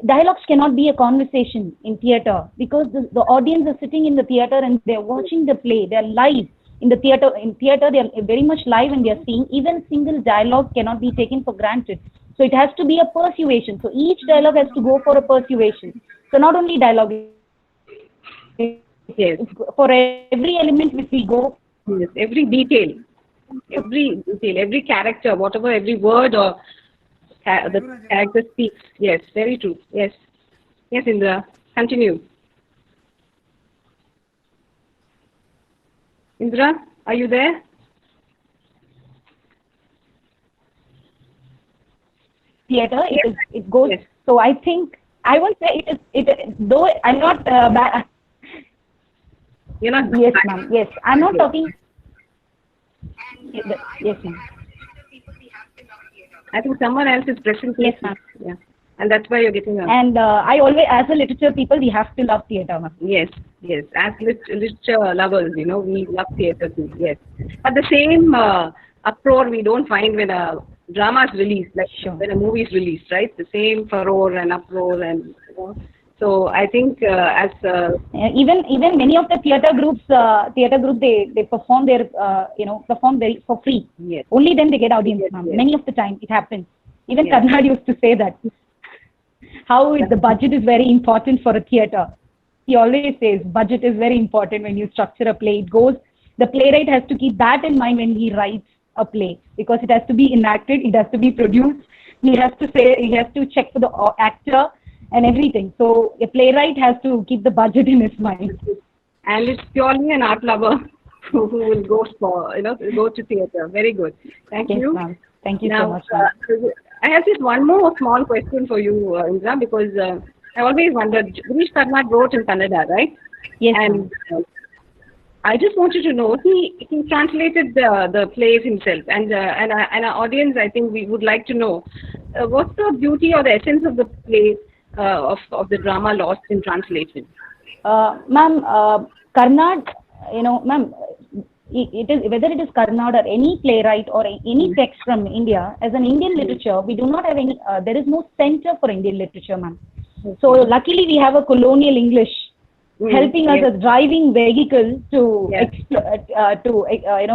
dialogues cannot be a conversation in theater, because the audience is sitting in the theater and they're watching the play. They're live in the theater. In theater, they're very much live and they're seeing. Even single dialogue cannot be taken for granted. So it has to be a persuasion. So each dialogue has to go for a persuasion. So not only dialogue.
Yes.
For every element which we go.
Yes. Every detail, every character, whatever, every word or the character speaks. Yes, very true. Yes. Yes, Indra. Continue. Indra, are you there?
Theater, it goes. Yes. So I think I won't say though I'm not bad.
You're not.
Yes, ma'am. Yes, I'm not talking. Yes, ma'am.
I think someone else is present.
Yes, ma'am.
Yeah, and that's why you're getting a.
And I always, as a literature people, we have to love theater, ma'am.
Yes, yes. As literature lovers, we love theater too. Yes, but the same uproar we don't find when a drama is released, like when a movie is released, right? The same furore and uproar, and so I think
even many of the theater groups they perform their perform very for free.
Yes.
Only then they get audience, ma'am. Yes. Many of the time it happens. Even Karnad used to say that. How the budget is very important for a theater. He always says budget is very important when you structure a play. The playwright has to keep that in mind when he writes a play, because it has to be enacted, it has to be produced. He has to check for the actor and everything. So a playwright has to keep the budget in his mind.
And it's purely an art lover who will go for go to theater. Very good. Thank you.
Ma'am. Thank you
now,
so much.
I have just one more small question for you, Indra, because I always wondered. Girish Karnad wrote in Kannada, right?
Yes.
And I just wanted to know, he translated the plays himself, and our audience, I think we would like to know what's the beauty or the essence of the play of the drama lost in translation.
Ma'am, Karnad, ma'am, it is whether it is Karnad or any playwright or any text from India. As an Indian literature, we do not have any. There is no center for Indian literature, ma'am. So luckily, we have a colonial English helping us as driving vehicle to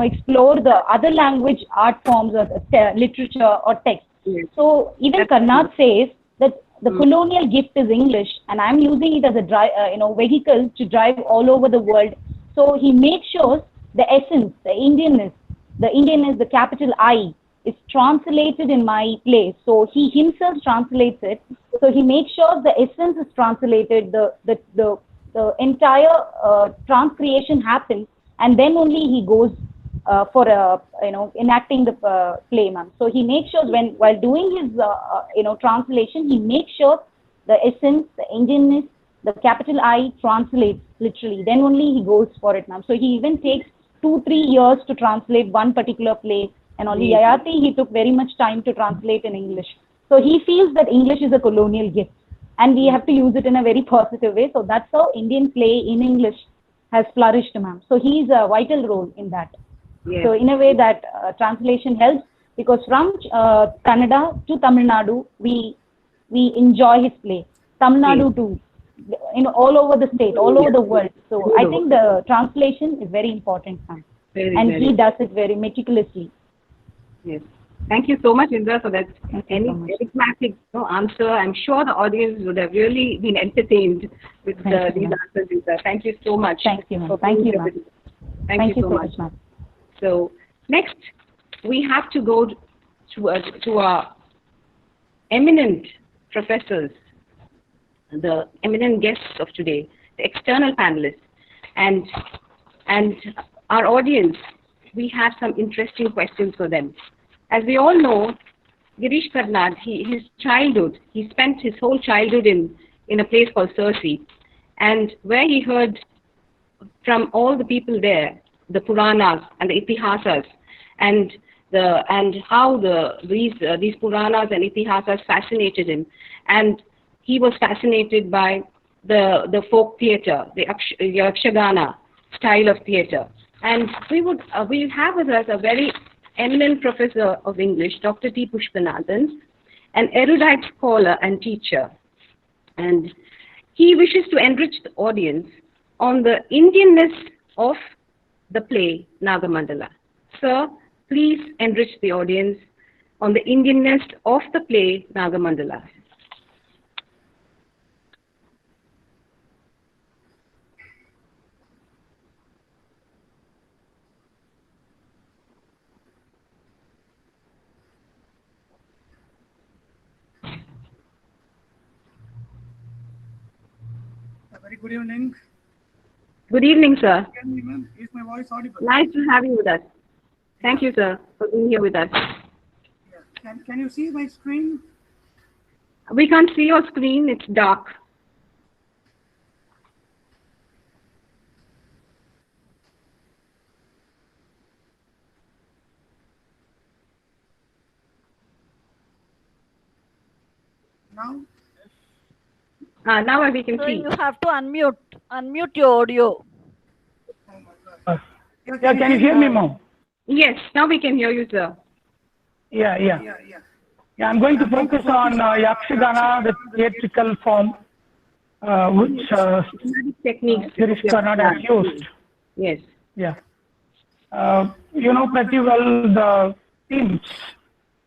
explore the other language art forms of literature or text. So even Karnad says that the colonial gift is English, and I'm using it as a vehicle to drive all over the world. So he makes sure the essence, the Indianness, the capital I, is translated in my play. So he himself translates it. So he makes sure the essence is translated, the entire transcreation happens, and then only he goes for enacting the play, ma'am. So he makes sure while doing his translation, he makes sure the essence, the Indianness, the capital I translates literally. Then only he goes for it, ma'am. So he even takes 2-3 years to translate one particular play, and only Yayati he took very much time to translate in English. So he feels that English is a colonial gift, and we have to use it in a very positive way. So that's how Indian play in English has flourished, ma'am. So he is a vital role in that. Yes. So in a way that translation helps, because from Kannada to Tamil Nadu, we enjoy his play. Tamil Nadu to all over the state, all over the world. So I think the translation is very important, ma'am. And he does it very meticulously.
Yes. Thank you so much, Indra, for that
Thank you so much.
enigmatic answer. I'm sure the audience would have really been entertained with
Thank you,
these
ma'am.
answers, Indra. Thank you so much.
Thank you, ma'am.
for
Thank
being
you,
here
ma'am.
with us. Thank you so much.
ma'am.
So next, we have to go to our eminent professors, the eminent guests of today, the external panelists, and our audience. We have some interesting questions for them. As we all know, Girish Karnad, his childhood, he spent his whole childhood in a place called Sursi, and where he heard from all the people there, the Puranas and the Itihasas, and how these Puranas and Itihasas fascinated him, and he was fascinated by the folk theatre, the Yakshagana style of theatre, and we have with us a very eminent professor of English, Dr. T. Pushpanathan, an erudite scholar and teacher, and he wishes to enrich the audience on the Indianness of the play Nagamandala. Sir, please enrich the audience on the Indianness of the play Nagamandala.
Very good evening.
Good evening, sir.
Can you, ma'am? Is my voice audible?
Nice to have you with us. Thank you, sir, for being here with us.
Yeah. Can you see my screen?
We can't see your screen, it's dark.
Now?
Now we can
So
see.
you have to unmute your audio.
Yeah, can you hear me, ma'am?
Yes, now we can hear you, sir.
Yeah. I'm going to focus on Yakshagana, the theatrical form, which
techniques
Girish Karnad has used.
Yes.
Yeah. You know pretty well the themes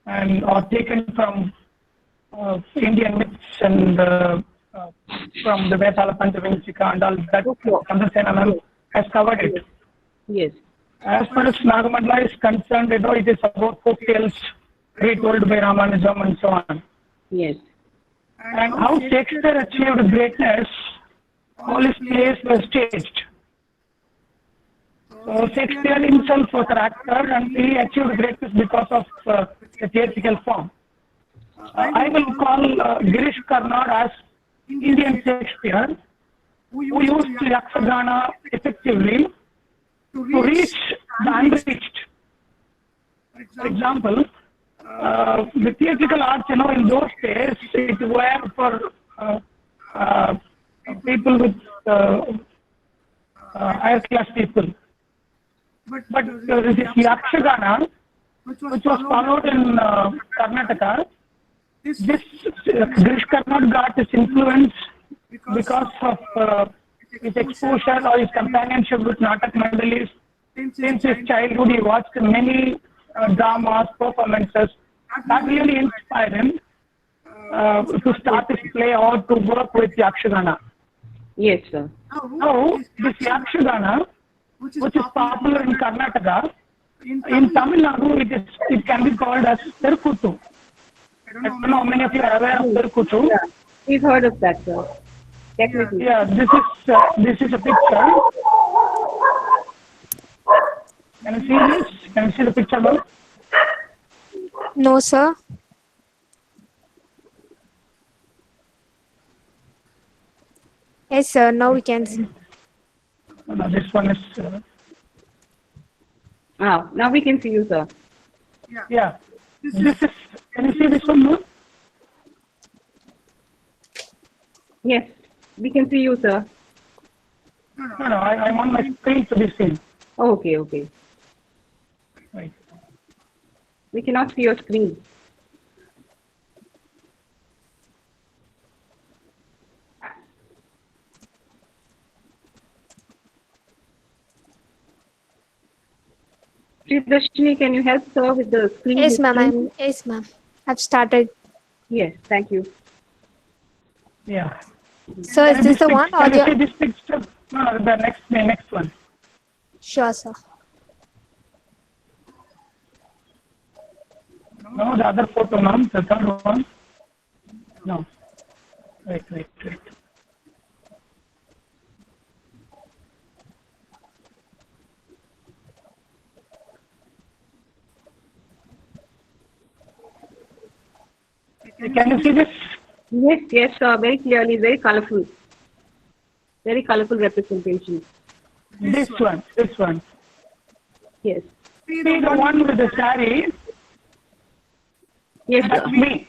are taken from Indian myths and from the Vetala Panchavanchika and all that. Chandrasenana has covered it.
Yes.
As far as Nagamandala is concerned, it is about folk tales retold by Ramanujam and so on.
Yes.
And how Shakespeare achieved greatness, all his plays were staged. So Shakespeare himself was an actor and he achieved greatness because of the theatrical form. I will call Girish Karnad as Indian Shakespeare, who used Yakshagana effectively to reach the unreached. For example, the theatrical arts, in those days, it were for people with higher class people. But this Yakshagana, which was followed in Karnataka, this Girish Karnad got his influence because of his exposure or his companionship with Natak Mandalis. Since his childhood, he watched many dramas, performances. That really inspired him to start his play or to work with Yakshagana.
Yes, sir.
Now, this Yakshagana, which is popular in Karnataka, in Tamil Nadu, it can be called as Terkuttu. I don't know how many of you are aware of Terkuttu.
Yeah, we've heard of that, sir. Definitely.
Yeah, this is a picture. Can you see this? Can you see the picture, ma'am?
No, sir. Yes, sir. Now we can see.
No, this one is.
Now we can see you, sir.
Yeah. This is. Can you see this one, ma'am?
Yes, we can see you, sir.
No, I want my screen to be seen.
Okay.
Right.
We cannot see your screen. Sridharshini, can you help sir with the screen?
Yes, ma'am.
history?
Yes, ma'am. I've started.
Yes, thank you.
Yeah.
So is this the one or
Can you see
the?
this picture? No, the next one.
Sure, sir.
No, the other photo, ma'am. The third one. No. Wait. Can you see this?
Yes, very clearly, very colorful. Very colorful representation.
This one.
Yes.
See the one with the saree?
Yes,
That's
sir.
me.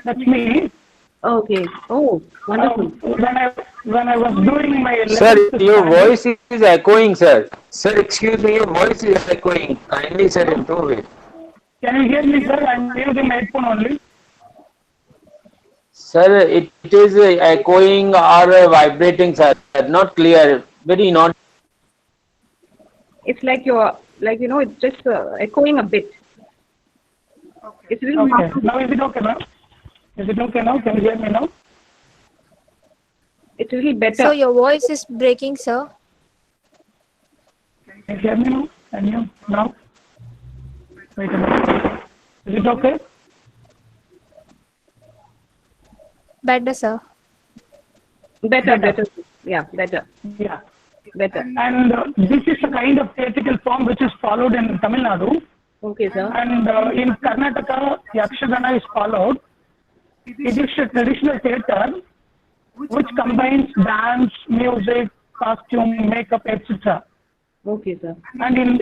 That's me.
Okay. Oh, wonderful.
When I was doing my
Sir,
11th
your
standard-
voice is echoing, sir. Sir, excuse me, your voice is echoing. Kindly, sir, improve it.
Can you hear me, sir? I'm using my headphone only.
Sir, it is echoing or vibrating, sir. Not clear. Very not.
It's like it's just echoing a bit. It's really
Okay.
muffled.
Now is it okay now? Is it okay now? Can you hear me now?
It's a little better.
So your voice is breaking, sir.
Can you hear me now? Can you now? Wait a minute. Is it okay?
Better, sir.
Better. Yeah, better.
Yeah.
Better.
And this is a kind of theatrical form which is followed in Tamil Nadu.
Okay, sir.
And in Karnataka, Yakshagana is followed. It is a traditional theatre which combines dance, music, costume, makeup, etc.
Okay, sir.
And in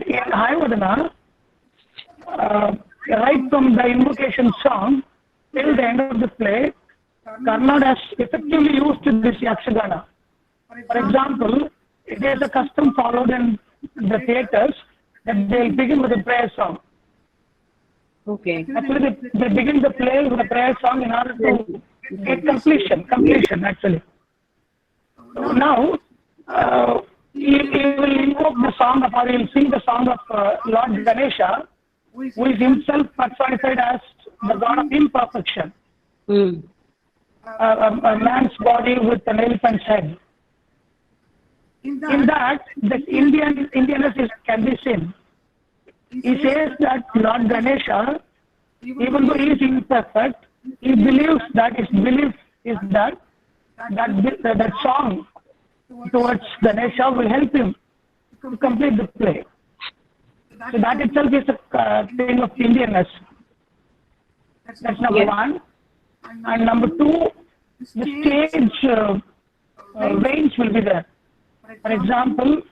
Hayavadana, right from the invocation song till the end of the play, Karnad has effectively used this Yakshagana. For example, it is a custom followed in the theatres that they'll begin with a prayer song.
Okay.
Actually, they begin the play with a prayer song in order to get completion actually. So now, he will invoke the song or he will sing the song of Lord Ganesha, who is himself personified as the god of imperfection. A man's body with an elephant's head. In that, the Indianness can be seen. He says that Lord Ganesha, even though he is imperfect, he believes that his belief is that song towards Ganesha will help him to complete the play. So that itself is a thing of Indianness. That's number one. And number two, the stage veins will be there. For example,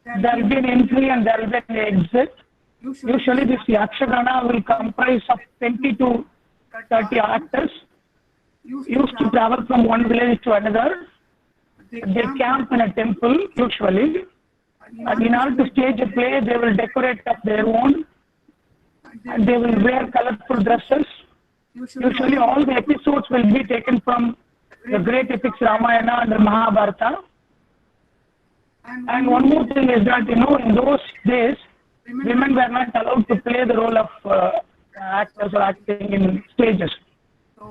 there will be an entry and there will be an exit. Usually this Yakshagana will comprise of 20 to 30 actors used to travel from one village to another. They camp in a temple usually. And in order to stage a play, they will decorate of their own. And they will wear colorful dresses. Usually all the episodes will be taken from the great epics Ramayana and the Mahabharata. And one more thing is that, in those days, women were not allowed to play the role of actors or acting in stages.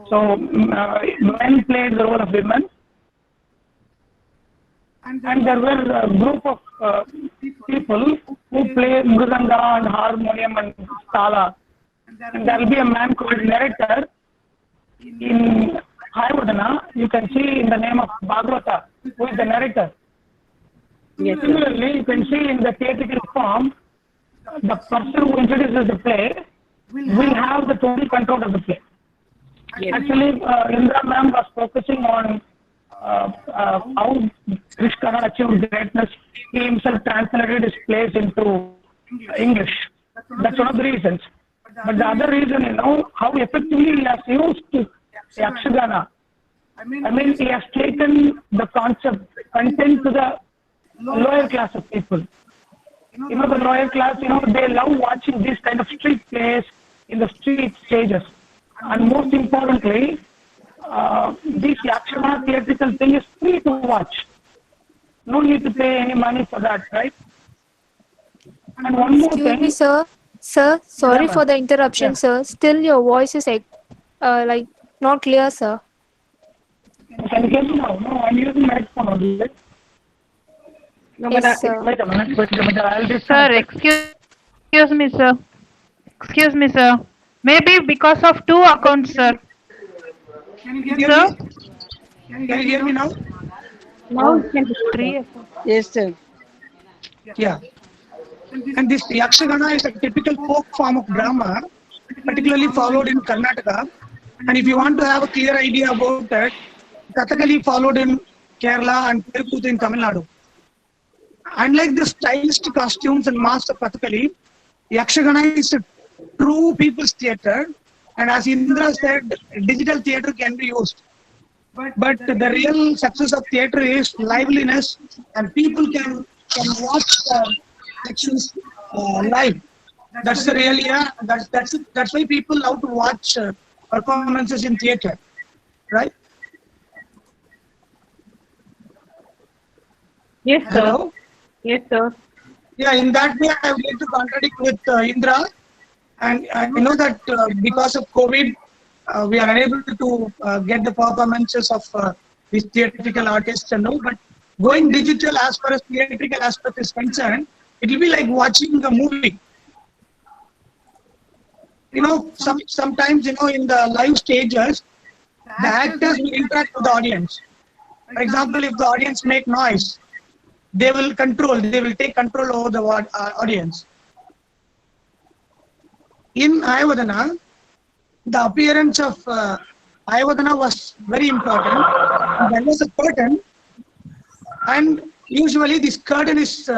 So men played the role of women. And there were a group of people who play mridanga and harmonium and tala. And there will be a man called narrator. In Hayavadana, you can see in the name of Bhagavata, who is the narrator.
Yes,
similarly, you can see in the theatrical form, the person who introduces the play will have the total control of the play.
Yes.
Actually, Indra ma'am was focusing on how Krish Karnad achieved greatness. He himself translated his plays into English. That's one of the reasons. But the other reason, how effectively he has used Yakshagana. I mean, he has taken the content to the lower class of people. The lower class, they love watching this kind of street plays in the street stages. And most importantly, this Yakshagana theatrical thing is free to watch. No need to pay any money for that, right? And one more
Excuse
thing.
me, sir. Sir, sorry
Yeah,
for the interruption,
yeah.
sir. Still, your voice is like not clear, sir.
Can you hear me now? No, I'm using my headphone only.
No,
Yes,
but
sir.
Wait a minute, I'll
Sir,
disconnect.
excuse me, sir. Excuse me, sir. Maybe because of two accounts, sir.
Can you hear
Sir?
me? Can you hear me now?
now it can be
Three accounts.
Yes, sir.
Yeah. And this Yakshagana is a typical folk form of drama, particularly followed in Karnataka. And if you want to have a clear idea about that, Kathakali followed in Kerala and Tirupati in Tamil Nadu. Unlike the stylistic costumes and masks of Kathakali, Yakshagana is a true people's theatre. And as Indra said, digital theatre can be used. But the real success of theatre is liveliness, and people can watch actions live. That's the real, yeah. That's why people love to watch performances in theatre, right?
Yes, sir.
Hello?
Yes, sir.
Yeah, in that way, I would like to contradict with Indra. And I know that because of COVID, we are unable to get the performances of these theatrical artists and all. But going digital as far as theatrical aspect is concerned, it will be like watching a movie. You know, sometimes, you know, in the live stages, the actors will interact with the audience. For example, if the audience make noise, they will take control over the audience. In Ayavadana, the appearance of Ayavadana was very important. There was a curtain, and usually this curtain is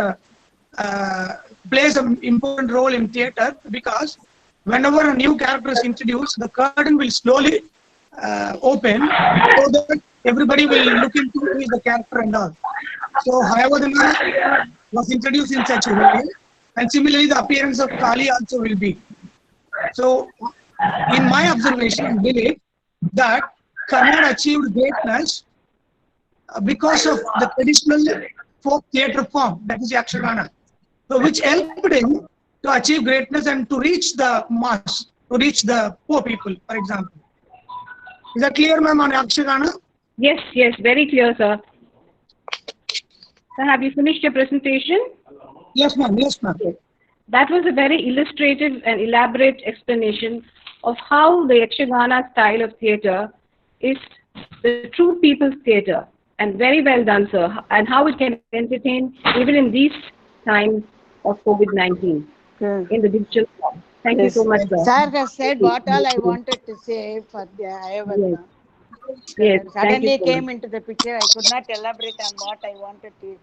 plays an important role in theatre, because whenever a new character is introduced, the curtain will slowly open so that everybody will look into who is the character and all. So Ayavadana was introduced in such a way, and similarly the appearance of Kali also will be. So, in my observation, I believe that Kannada achieved greatness because of the traditional folk theatre form, that is Yakshagana. So, which helped him to achieve greatness and to reach the mass, to reach the poor people, for example. Is that clear, ma'am, on Yakshagana?
Yes, yes, very clear, sir. Sir, have you finished your presentation?
Yes, ma'am. Yes, ma'am.
Yes. That was a very illustrative and elaborate explanation of how the Yakshagana style of theatre is the true people's theatre. And very well done, sir. And how it can entertain even in these times of COVID-19 in the digital form. Thank you so much, sir.
Sir has said what all I wanted to say for the Ayavadana.
Yes,
Suddenly
so
came
much.
into the picture. I could not elaborate on what I wanted to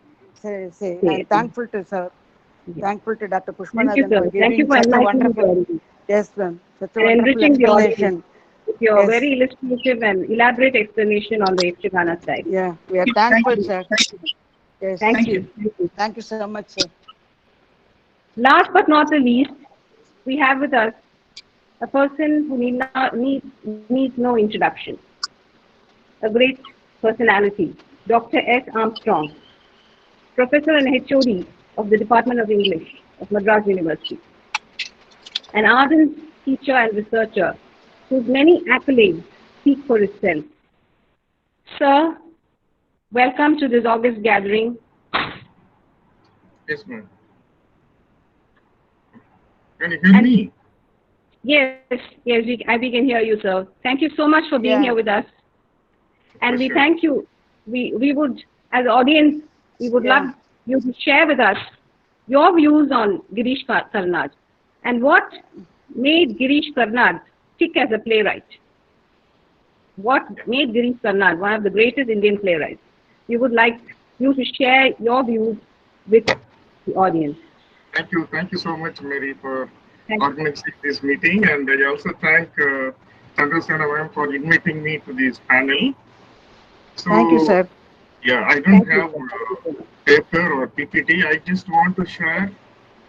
say.
Yes.
I'm thankful to sir. Thankful to Dr.
Thank you,
Pushpanathan
sir.
for
Thank you
giving
for
such a
enlightening
wonderful,
everybody.
yes, ma'am, such a
And
wonderful
enriching the
explanation.
audience with your
Yes.
very illustrative and elaborate explanation on the Yakshagana style.
Yeah, we are thankful, sir. Yes.
Thank you.
Thank you so much, sir.
Last but not the least, we have with us a person who needs no introduction. A great personality, Dr. S. Armstrong, Professor and HOD of the Department of English of Madras University, an ardent teacher and researcher whose many accolades speak for itself. Sir, welcome to this August gathering.
Yes, ma'am. Can you hear me?
Yes, we can hear you, sir. Thank you so much for being here with us. And we thank you. We would, as audience, we would love you to share with us your views on Girish Karnad and what made Girish Karnad tick as a playwright. What made Girish Karnad one of the greatest Indian playwrights? We would like you to share your views with the audience.
Thank you so much, Mary, for organizing this meeting, and I also thank Chandrasena ma'am for inviting me to this panel. So,
Thank you, sir.
Yeah, I don't have paper or PPT. I just want to share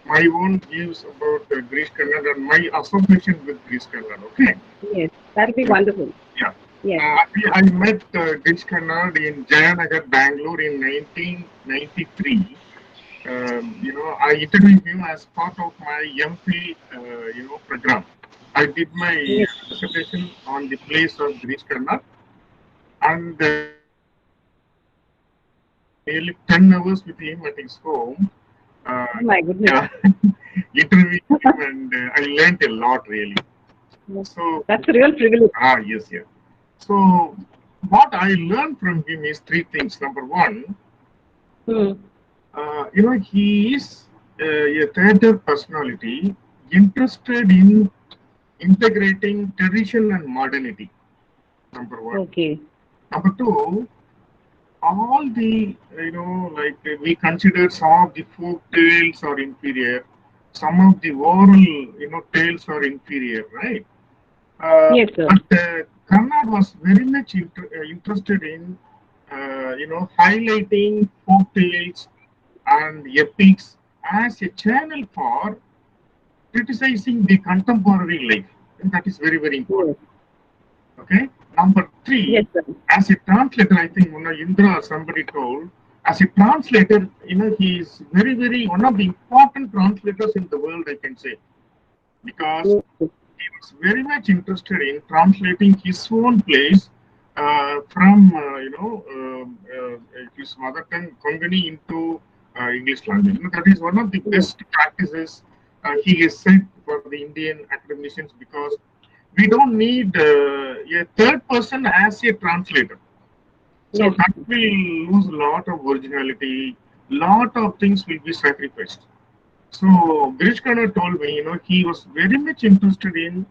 my own views about Girish Karnad and my association with Girish Karnad. Okay.
Yes, that would be wonderful.
Yeah.
Yes.
I met Girish Karnad in Jayanagar, Bangalore in 1993. I interviewed him as part of my MPhil, program. I did my dissertation on the place of Girish Karnad, and nearly 10 hours with him at his home.
Oh my goodness.
Yeah, interviewing him, and I learned a lot really. So
that's a real privilege.
Yes, yeah. So what I learned from him is three things. Number one, he is a theatre personality interested in integrating tradition and modernity. Number one.
Okay.
Number two, all the, we consider some of the folk tales are inferior, some of the oral, tales are inferior, right?
Yes, sir.
But Karnad was very much interested in, highlighting folk tales and epics as a channel for criticizing the contemporary life. And that is very, very important. Okay. Number three,
yes, sir.
As a translator, I think Indra or somebody told, as a translator, he is very, very one of the important translators in the world, I can say, because he was very much interested in translating his own plays from his mother tongue Konkani into English language. That is one of the best practices he has said for the Indian academicians, because we don't need a third person as a translator. So that will lose a lot of originality, lot of things will be sacrificed. So Girish Karnad told me, he was very much interested in,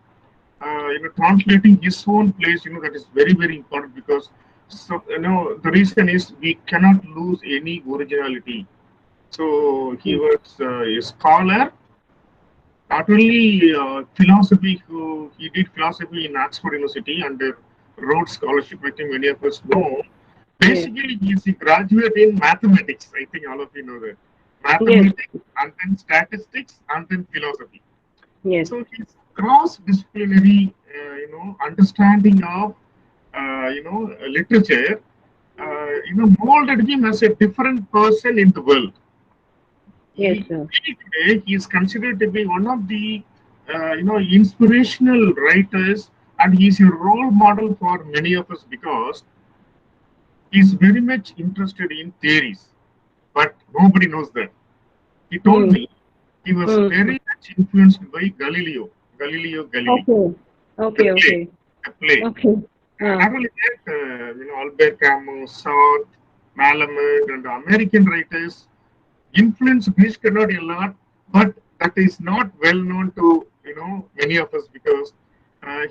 translating his own plays. That is very, very important, because, the reason is we cannot lose any originality. So he was a scholar. Not only philosophy, he did philosophy in Oxford University under Rhodes Scholarship, I think many of us know. Basically, he is a graduate in mathematics. I think all of you know that. Mathematics, and then statistics, and then philosophy.
Yes.
So his cross-disciplinary, understanding of, literature, molded him as a different person in the world.
Yes, sir.
Today, he is considered to be one of the, inspirational writers, and he is a role model for many of us, because he is very much interested in theories, but nobody knows that. He told me he was very much influenced by Galileo Galilei.
Okay.
The play.
Okay.
Not only that, Albert Camus, Sartre, Malamud, and American writers influenced Girish Karnad a lot, but that is not well known to many of us, because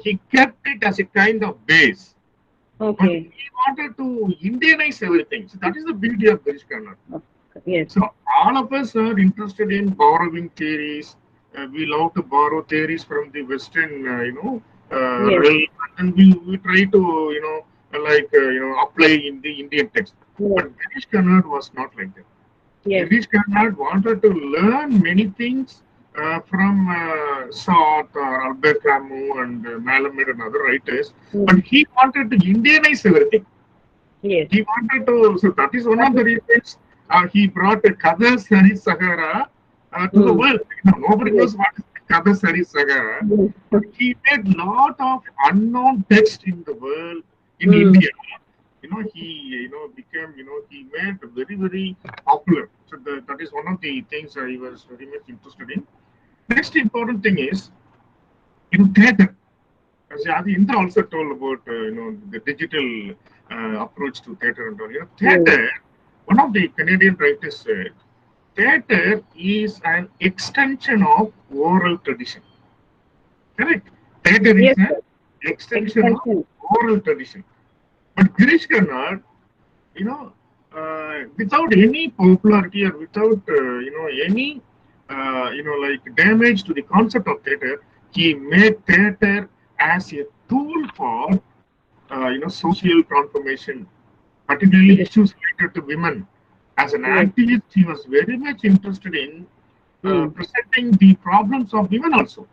he kept it as a kind of base.
Okay.
But he wanted to Indianize everything. So that is the beauty of Girish Karnad.
Yes.
So all of us are interested in borrowing theories. We love to borrow theories from the Western, realm, and we try to, apply in the Indian text.
Yes.
But Girish Karnad was not like that.
Yes.
Girish Karnad wanted to learn many things from Sartre or Albert Camus and Malamud and other writers, but he wanted to Indianize everything.
Yes.
He wanted to, so that is one of the reasons he brought a Kada Sari Sagara to the world. Nobody knows what is Kada Sari Sagara. But he made lot of unknown text in the world, in India. He became, he made very, very popular. So that is one of the things I was very much interested in. Next important thing is in theatre. As Adi Indra also told about, the digital approach to theatre and all. Theatre, one of the Canadian writers said, theatre is an extension of oral tradition. Correct? Theatre is an extension of oral tradition. But Girish Karnad, without any popularity or without, any, damage to the concept of theatre, he made theatre as a tool for, social transformation, particularly issues related to women. As an activist, he was very much interested in presenting the problems of women also.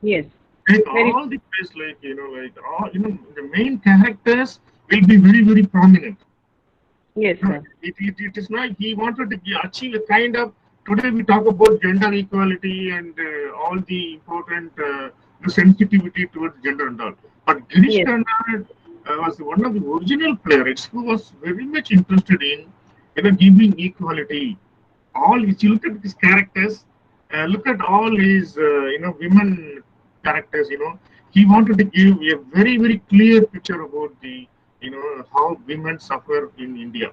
Yes.
Like all the plays, the main characters will be very, very prominent.
Yes, sir.
It is not, he wanted to achieve a kind of today we talk about gender equality and all the important the sensitivity towards gender and all. But Girish Karnad was one of the original playwrights who was very much interested in giving equality. All if you look at his characters, look at all his women characters. He wanted to give a very very clear picture about the how women suffer in India.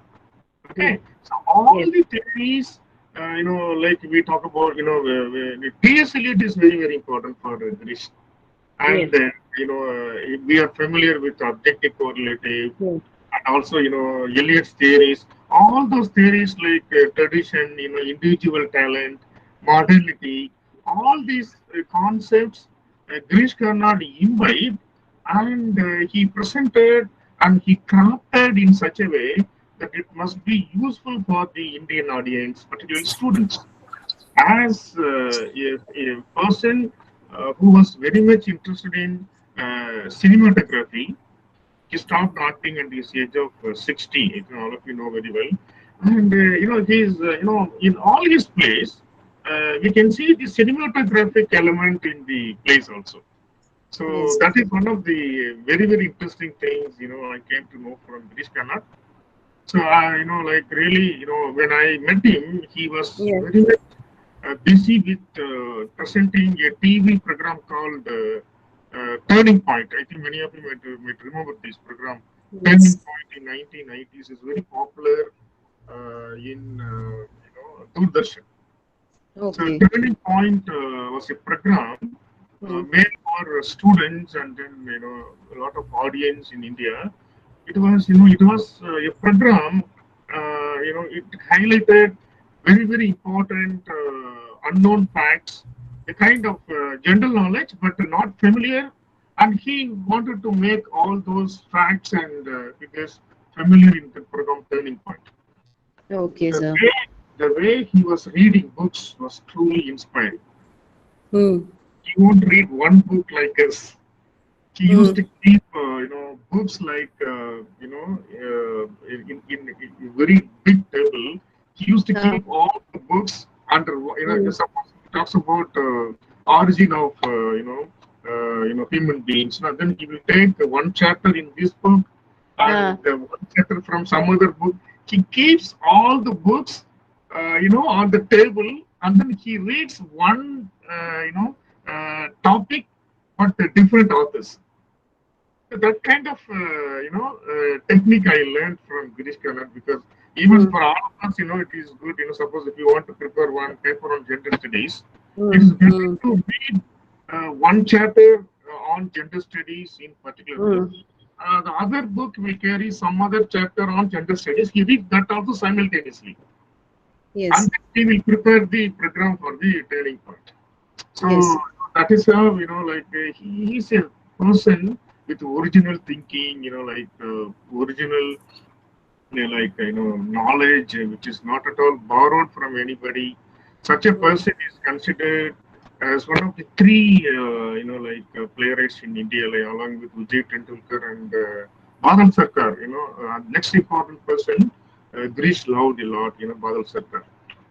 Okay, so all the theories, like we talk about, T.S. Eliot is very very important for Girish, and we are familiar with objective correlative, and also Eliot's theories. All those theories like tradition, individual talent, modernity, all these concepts, Girish Karnad imbibed, and he presented and he crafted in such a way that it must be useful for the Indian audience, particularly students. As a person who was very much interested in cinematography, he stopped acting at the age of 60. All of you know very well. And he's in all his plays, we can see the cinematographic element in the plays also. So that is one of the very very interesting things I came to know from Girish Karnad. So really when I met him, he was very much busy with presenting a TV program called Turning Point. I think many of you might remember this program. Turning Point in 1990s is very popular in Doordarshan. So Turning Point was a program made for students and then a lot of audience in India. It was a program. It highlighted very very important unknown facts, a kind of general knowledge but not familiar, and he wanted to make all those facts and figures familiar in the program Turning Point.
Okay, sir.
The way he was reading books was truly inspiring. He won't read one book like us. He used to keep, books like, in a very big table. He used to keep all the books under, suppose he talks about origin of, human beings. Now then he will take one chapter in this book and one chapter from some other book. He keeps all the books, on the table, and then he reads one, topic, but different authors. That kind of, technique I learned from Girish Karnad, because even for all of us, it is good, suppose if you want to prepare one paper on gender studies, it is better to read one chapter on gender studies in particular book. The other book will carry some other chapter on gender studies. He reads that also simultaneously.
Yes.
And he will prepare the program for the Turning Point. So that is how, he is a person with original thinking, original, knowledge, which is not at all borrowed from anybody. Such a person is considered as one of the three, playwrights in India, along with Vijay Tendulkar and Badal Sarkar. Next important person, Girish loved a lot, Badal Sarkar.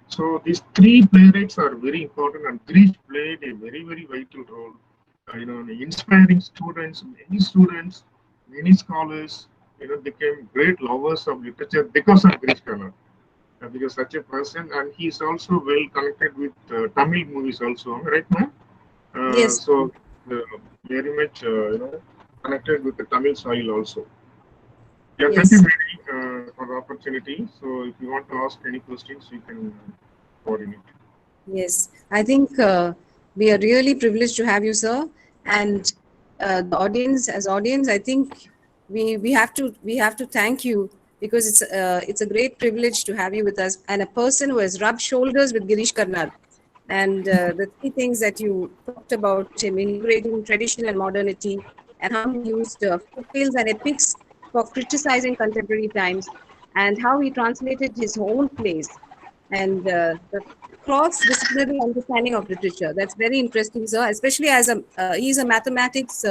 So these three playwrights are very important, and Girish played a very, very vital role, inspiring students. Many scholars, became great lovers of literature because of Girish Karnad. Because such a person, and he is also well connected with Tamil movies also, right, ma'am?
Yes.
So very much, connected with the Tamil soil also. Yeah,
Yes.
thank you, Mary, for the opportunity. So if you want to ask any questions, you can coordinate.
Yes, I think we are really privileged to have you, sir. And the audience, as audience, I think we have to thank you, because it's a great privilege to have you with us, and a person who has rubbed shoulders with Girish Karnad. And the three things that you talked about him integrating tradition and modernity, and how he used folk tales and epics for criticizing contemporary times, and how he translated his own plays, and the cross-disciplinary understanding of literature. That's very interesting, sir. Especially as he's a mathematics.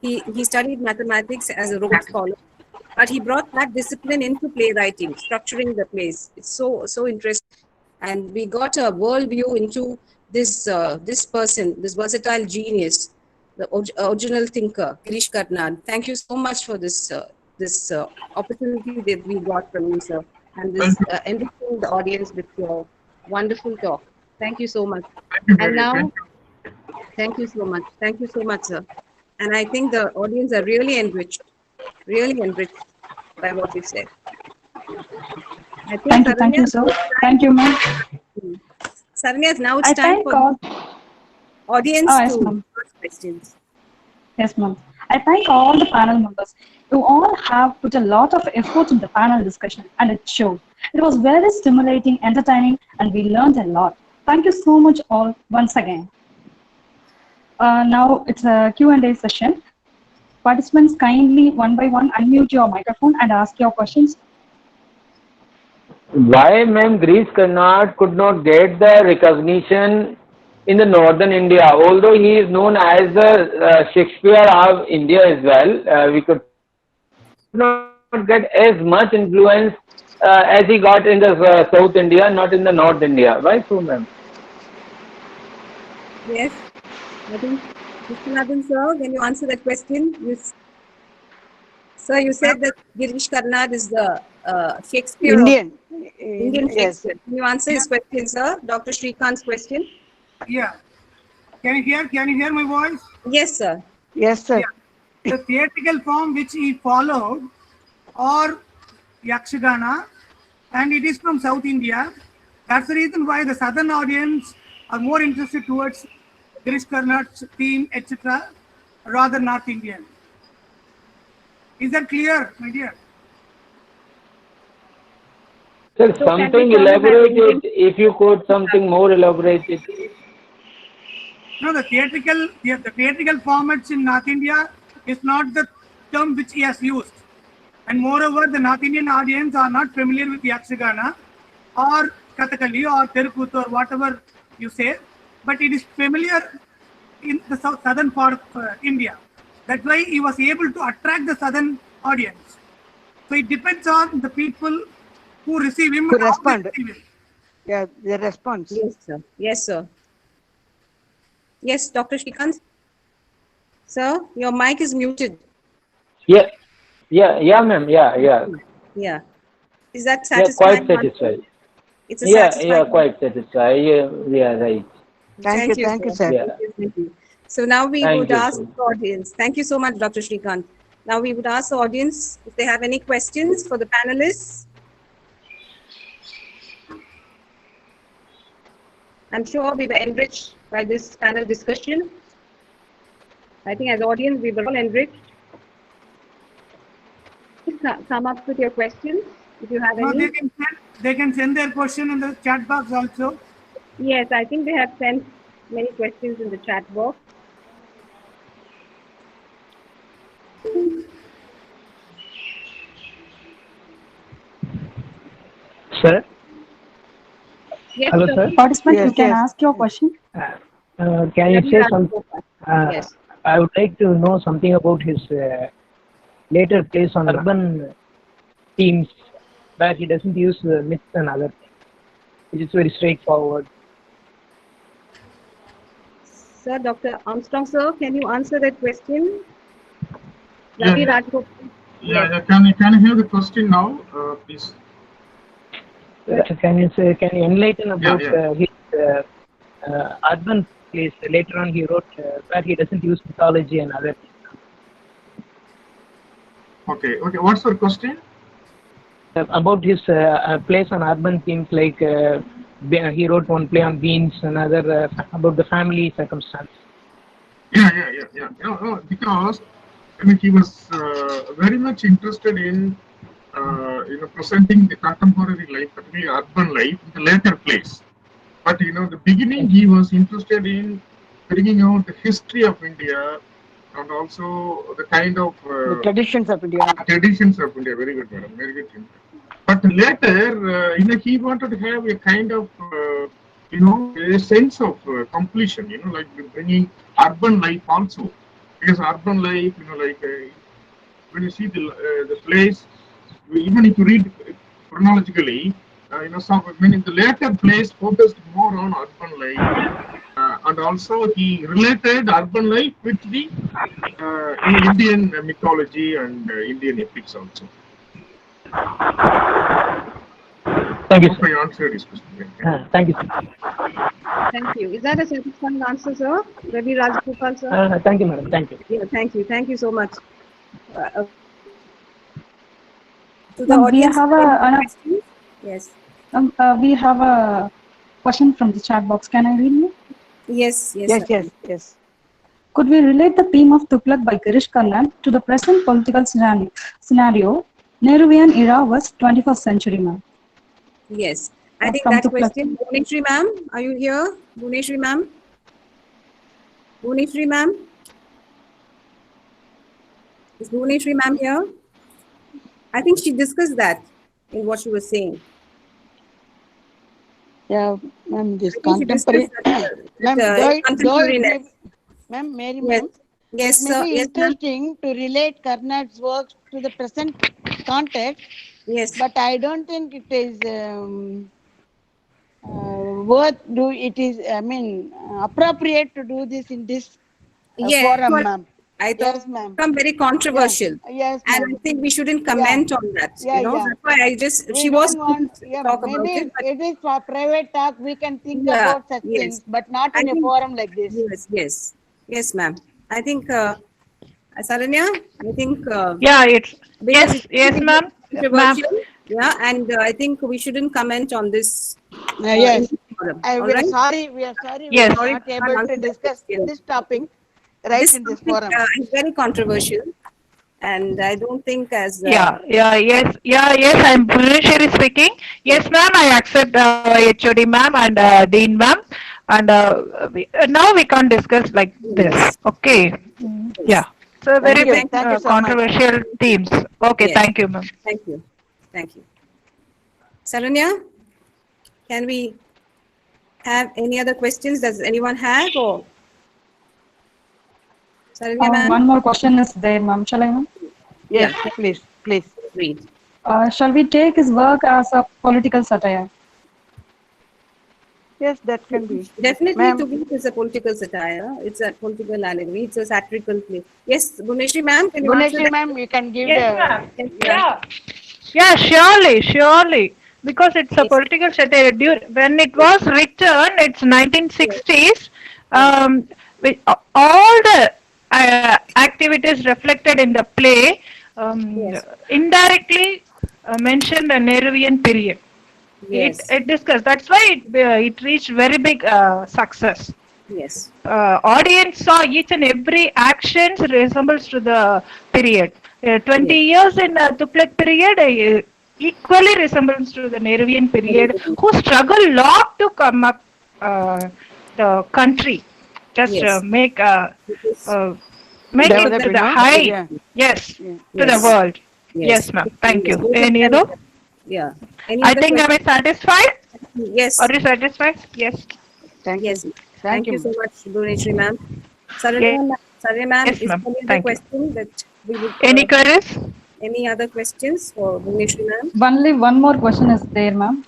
He studied mathematics as a Rhodes Scholar, but he brought that discipline into playwriting, structuring the plays. It's so interesting. and we got a world view into this person, this versatile genius, the original thinker, Girish Karnad. Thank you so much for this opportunity that we got from you, sir, and this enriching the audience with your wonderful talk. Thank you so much. And now, thank you so much. Thank you so much, sir. And I think the audience are really enriched by what you said. I think
Thank you, sir. Thank you, ma'am.
Saranya, now it's
I
time
thank
for
all.
audience
Yes,
to
ma'am.
ask questions.
Yes, ma'am. I thank all the panel members. You all have put a lot of effort in the panel discussion, and it showed. It was very stimulating, entertaining, and we learned a lot. Thank you so much all once again. Now it's a Q&A session. Participants, kindly one by one unmute your microphone and ask your questions.
Why, ma'am, Girish Karnad could not get the recognition in the northern India, although he is known as the Shakespeare of India as well. We could not get as much influence as he got in the South India, not in the North India. Why so, ma'am?
Yes, I think Vishwanathan sir, can you answer that question? Sir, you said that Girish Karnad is the Shakespeare
Indian.
Indian
Yes.
Shakespeare. Can you answer his question, sir? Dr. Shrikant's question.
Yeah. Can you hear my voice?
Yes, sir.
Yes, sir.
Yeah. The theatrical form which he followed or Yakshagana, and it is from South India. That's the reason why the southern audience are more interested towards Girish Karnad's theme, etc., rather North Indian. Is that clear, my dear?
Sir, something elaborated, if you could, something more elaborated.
No, the theatrical formats in North India is not the term which he has used. And moreover, the North Indian audience are not familiar with Yakshagana or Kathakali or Terukuthu or whatever you say, but it is familiar in the southern part of India. That's why he was able to attract the southern audience. So it depends on the people who receive him.
To respond. Yeah, the response.
Yes, sir. Yes, sir. Yes, Dr. Shrikant. Sir, your mic is muted.
Yeah, ma'am. Yeah.
Yeah. Is that
Yeah,
satisfying?
quite satisfied.
It's a
Yeah,
satisfying.
quite satisfied. Yeah, right.
Thank you, sir.
Yeah.
Thank you. So now we
Thank
would
you,
ask
sir.
the audience. Thank you so much, Dr. Shrikant. Now we would ask the audience if they have any questions for the panelists. I'm sure we were enriched by this panel discussion. I think as audience, we were all enriched. Please come up with your questions if you have
No,
any.
they can send their question in the chat box also.
Yes, I think they have sent many questions in the chat box.
Sir?
Yes,
Hello, sir.
Participant, you can ask your question.
Can you say something?
Yes.
I would like to know something about his later plays on urban themes where he doesn't use myths and other things. It is very straightforward.
Sir, Dr. Armstrong, sir, can you answer that question?
Yeah.
Ravi Rajgopal.
Yeah. Can you hear the question now, please?
Can you enlighten about
Yeah.
his urban plays later on he wrote where he doesn't use mythology and other things?
Okay. What's your question?
About his plays on urban themes, like he wrote one play on beans, another about the family circumstance.
Yeah. No, because I mean he was very much interested in presenting the contemporary life, particularly urban life, in the later plays. But the beginning he was interested in bringing out the history of India and also the kind of
The traditions of India.
Very good, madam. Very good. But later, he wanted to have a kind of, a sense of completion, like bringing urban life also. Because urban life, when you see the place, even if you read chronologically, some, in the later plays focused more on urban life, and also he related urban life with the Indian mythology and Indian epics also.
Thank you,
Hope I answered his question.
Thank you, sir.
Thank you. Is that a satisfying answer, sir? Ravi Rajgopal, sir?
Thank you, madam. Thank you.
Yeah, thank you. Thank you so much. To the
Ma'am, we
audience,
have
any questions? Yes.
we have a question from the chat box. Can I read it?
Yes,
Yes.
Could we relate the theme of Tughlaq by Girish Karnad to the present political scenario? Nehruvian era was 21st century, ma'am.
Yes. I think
From
that
Tughlaq.
question, Bhuneshri ma'am, are you here? Bhuneshri ma'am? Bhuneshri ma'am? Is Bhuneshri ma'am here? I think she discussed that in what she was saying.
Yeah, ma'am, this
I think she
contemporary.
discussed
Ma'am,
contemporariness.
ma'am, Mary,
Yes.
ma'am.
Yes,
It may
sir.
be
Yes, ma'am.
interesting to relate Karnad's works to the present context.
Yes.
But I don't think it is worth do. It is, appropriate to do this in this
Yes,
forum,
well,
ma'am.
I thought
Yes, ma'am.
become very controversial.
Yes,
And
ma'am.
I think we shouldn't comment on that.
Yeah, yeah.
That's why I just,
We
she
don't
was
want,
talk
maybe
about it. But
it is for private talk. We can think
yeah,
about such
yes.
things, but not
I
in a
think-
forum like this.
Yes, ma'am. I think, Saranya, I think.
Yeah, it's,
because
yes, ma'am.
Controversial. Yeah, and I think we shouldn't comment on this.
Yes.
in the forum.
We
All
are
right?
sorry. We are sorry.
Yes.
We are not able to discuss this topic
This
in this
topic,
forum.
is very controversial, and I don't think as
Yes, I'm Bhuvneshwari speaking. Yes, ma'am, I accept HOD ma'am and Dean ma'am, and now we can't discuss like this. Okay. Yeah. So very big
Thank you so much.
controversial themes. Okay,
Yes.
thank you, ma'am.
Thank you. Thank you. Saranya, can we have any other questions? Does anyone have or? Saranya, ma'am?
One more question is there, ma'am. Shall I, ma'am?
Yes, please.
Read.
Shall we take his work as a political satire?
Yes, that can be.
Definitely,
Ma'am.
Tughlaq is a political satire. It's a political allegory. It's a satirical play. Yes, Bhuneshri ma'am, can you answer
Bhuneshri
that?
ma'am, you can give
Yes,
the.
ma'am. Yeah, surely. Because it's a political satire. When it was written, it's 1960s. With all the activities reflected in the play, indirectly mentioned the Nehruvian period.
Yes.
It discussed. That's why it reached very big success.
Yes.
Audience saw each and every actions resembles to the period. 20 years in Tughlaq period equally resembles to the Nehruvian period, who struggled lot to come up the country, just make it to the high, to the world. Yes, ma'am. Thank you. Any other?
Yeah.
I think am I satisfied?
Yes.
Are you satisfied? Yes.
Thank
you.
Thank
you
you
so much, Bhuneshri ma'am. Saranya ma'am,
Yes,
is there
ma'am.
any other
Thank you.
question that we would?
Any queries?
Any other questions for Bhuneshri ma'am?
Only one more question is there, ma'am.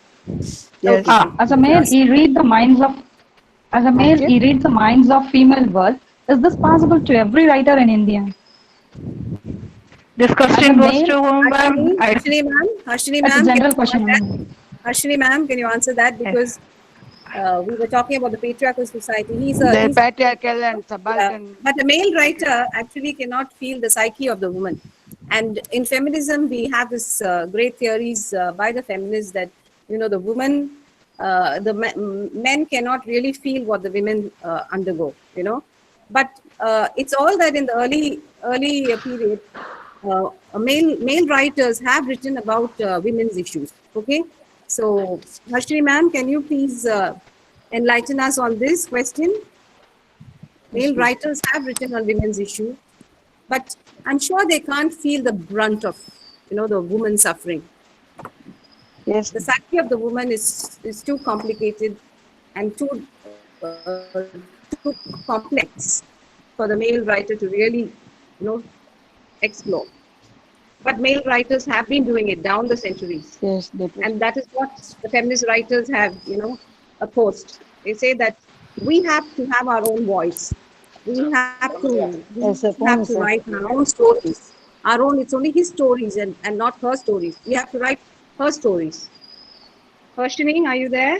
Yes.
As a male, he reads the minds of. As a male, he reads the minds of female world. Is this possible to every writer in India?
This question goes to whom, ma'am?
Harshini ma'am. Harshini
That's a
ma'am.
general
can you
question,
answer
ma'am.
that? Harshini ma'am, can you answer that? Because we were talking about the patriarchal society.
The patriarchal and subaltern.
But a male writer actually cannot feel the psyche of the woman. And in feminism, we have this great theories by the feminists that, the woman, men cannot really feel what the women undergo, But it's all that in the early period, male writers have written about women's issues. Okay, so Harshini ma'am, can you please enlighten us on this question? Male writers have written on women's issue, but I'm sure they can't feel the brunt of, the woman suffering.
Yes,
the psyche of the woman is too complicated and too complex for the male writer to really, explore.
but male writers have been doing it down the centuries.
Yes, definitely.
And that is what the feminist writers have, opposed. They say that we have to have our own voice. We have to,
Yes, sir.
have to write our own stories. Our own, it's only his stories and not her stories. We have to write her stories. Harshini, are you there?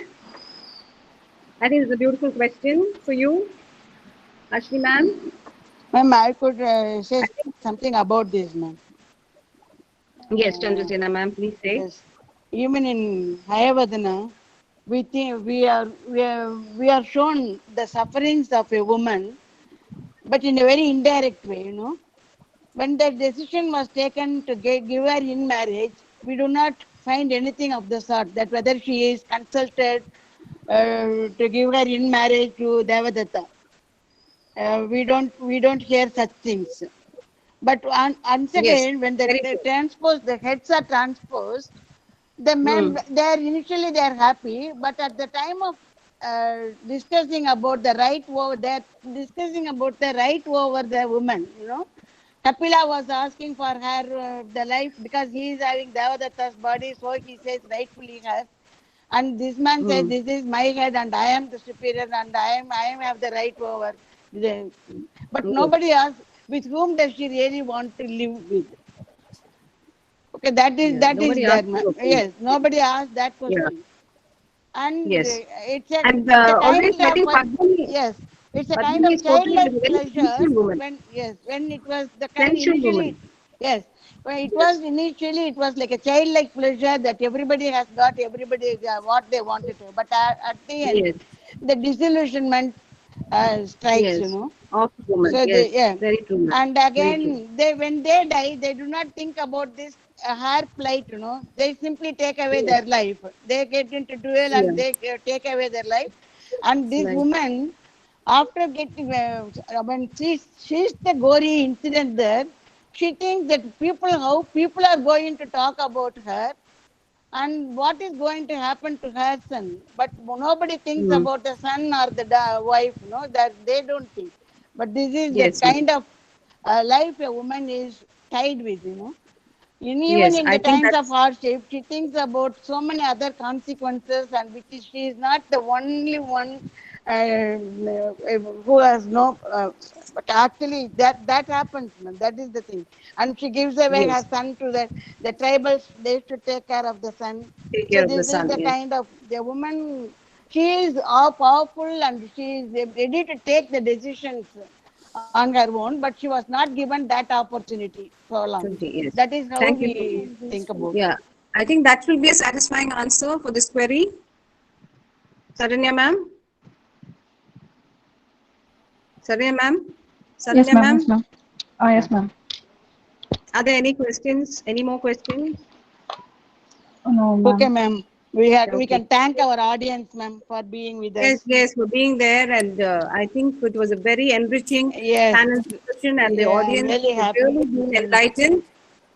I think it's a beautiful question for you. Harshini ma'am?
Ma'am, I could say something about this, ma'am.
Yes, Chandrasena ma'am, please say.
Yes. Even in Hayavadana, we think we are shown the sufferings of a woman, but in a very indirect way. When the decision was taken to give her in marriage, we do not find anything of the sort, that whether she is consulted to give her in marriage to Devadatta. We don't hear such things. But once again, when the heads are transposed, the men initially they are happy, but at the time of discussing about the right over the woman, Kapila was asking for her the life because he is having Devadatta's body, so he says rightfully her. And this man says, this is my head and I am the superior and I have the right over. But nobody asks, with whom does she really want to live with? Okay, that is there. Yes, nobody asked that question. And it's a kind of childlike pleasure when it was the kind initially. Yes, when it was initially, it was like a childlike pleasure that everybody has got, what they wanted to. But at the end, the disillusionment strikes,
Of women.
So
very true.
And again, when they die, they do not think about this hair plight, They simply take away their life. They get into duel and they take away their life. And this woman, after getting, when she's the gory incident there, she thinks that how people are going to talk about her and what is going to happen to her son. But nobody thinks about the son or the wife, that they don't think. But this is the kind of life a woman is tied with, Even in the times of hardship, she thinks about so many other consequences, and she is not the only one who has no. But actually, that happens. That is the thing. And she gives away her son to the tribals. They should take care of the son. This is the kind of the woman. She is all powerful and she is ready to take the decisions on her own, but she was not given that opportunity for long. That is how we think about it.
Yeah, I think that will be a satisfying answer for this query. Saranya ma'am? Saranya ma'am?
Yes, ma'am. Yes, ma'am. Yes, ma'am.
Are there any questions? Any more questions?
No, ma'am.
Okay, ma'am. We can thank our audience, ma'am, for being with us.
Yes, for being there, and I think it was a very enriching panel discussion, and the audience really been enlightened.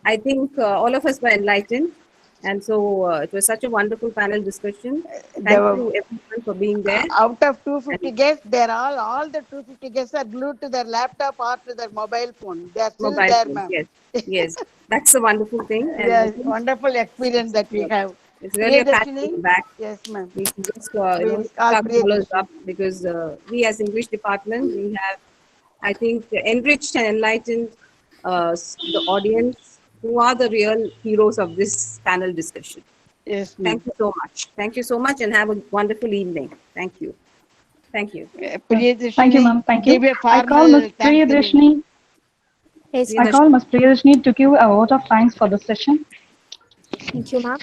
I think all of us were enlightened, and so it was such a wonderful panel discussion. Thank you everyone for being there.
Out of 250 guests, all the 250 guests are glued to their laptop or to their mobile phone. They are still there, ma'am.
Yes, that's a wonderful thing.
Yes, wonderful experience that we have.
It's really a passion back.
Yes, ma'am.
We can just follow up because we as English department, we have, I think, enriched and enlightened the audience who are the real heroes of this panel discussion.
Yes, ma'am.
Thank you so much. Thank you so much and have a wonderful evening. Thank you. Thank you.
Thank you, ma'am. Thank you. I call Ms. Priyadarshini.
Yes,
I call Ms. Priyadarshini to give a vote of thanks for the session.
Thank you, ma'am.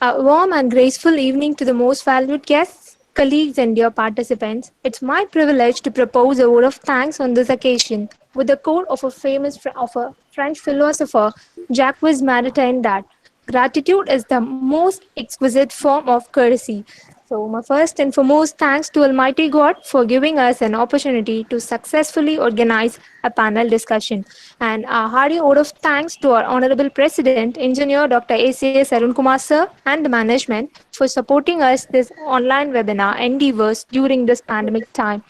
A warm and graceful evening to the most valued guests, colleagues, and dear participants. It's my privilege to propose a vote of thanks on this occasion with the quote of a French philosopher, Jacques Maritain, that gratitude is the most exquisite form of courtesy. So, my first and foremost thanks to Almighty God for giving us an opportunity to successfully organize a panel discussion. And a hearty vote of thanks to our Honorable President, Engineer Dr. A.C.S. Arun Kumar Sir, and the management for supporting us this online webinar endeavors during this pandemic time.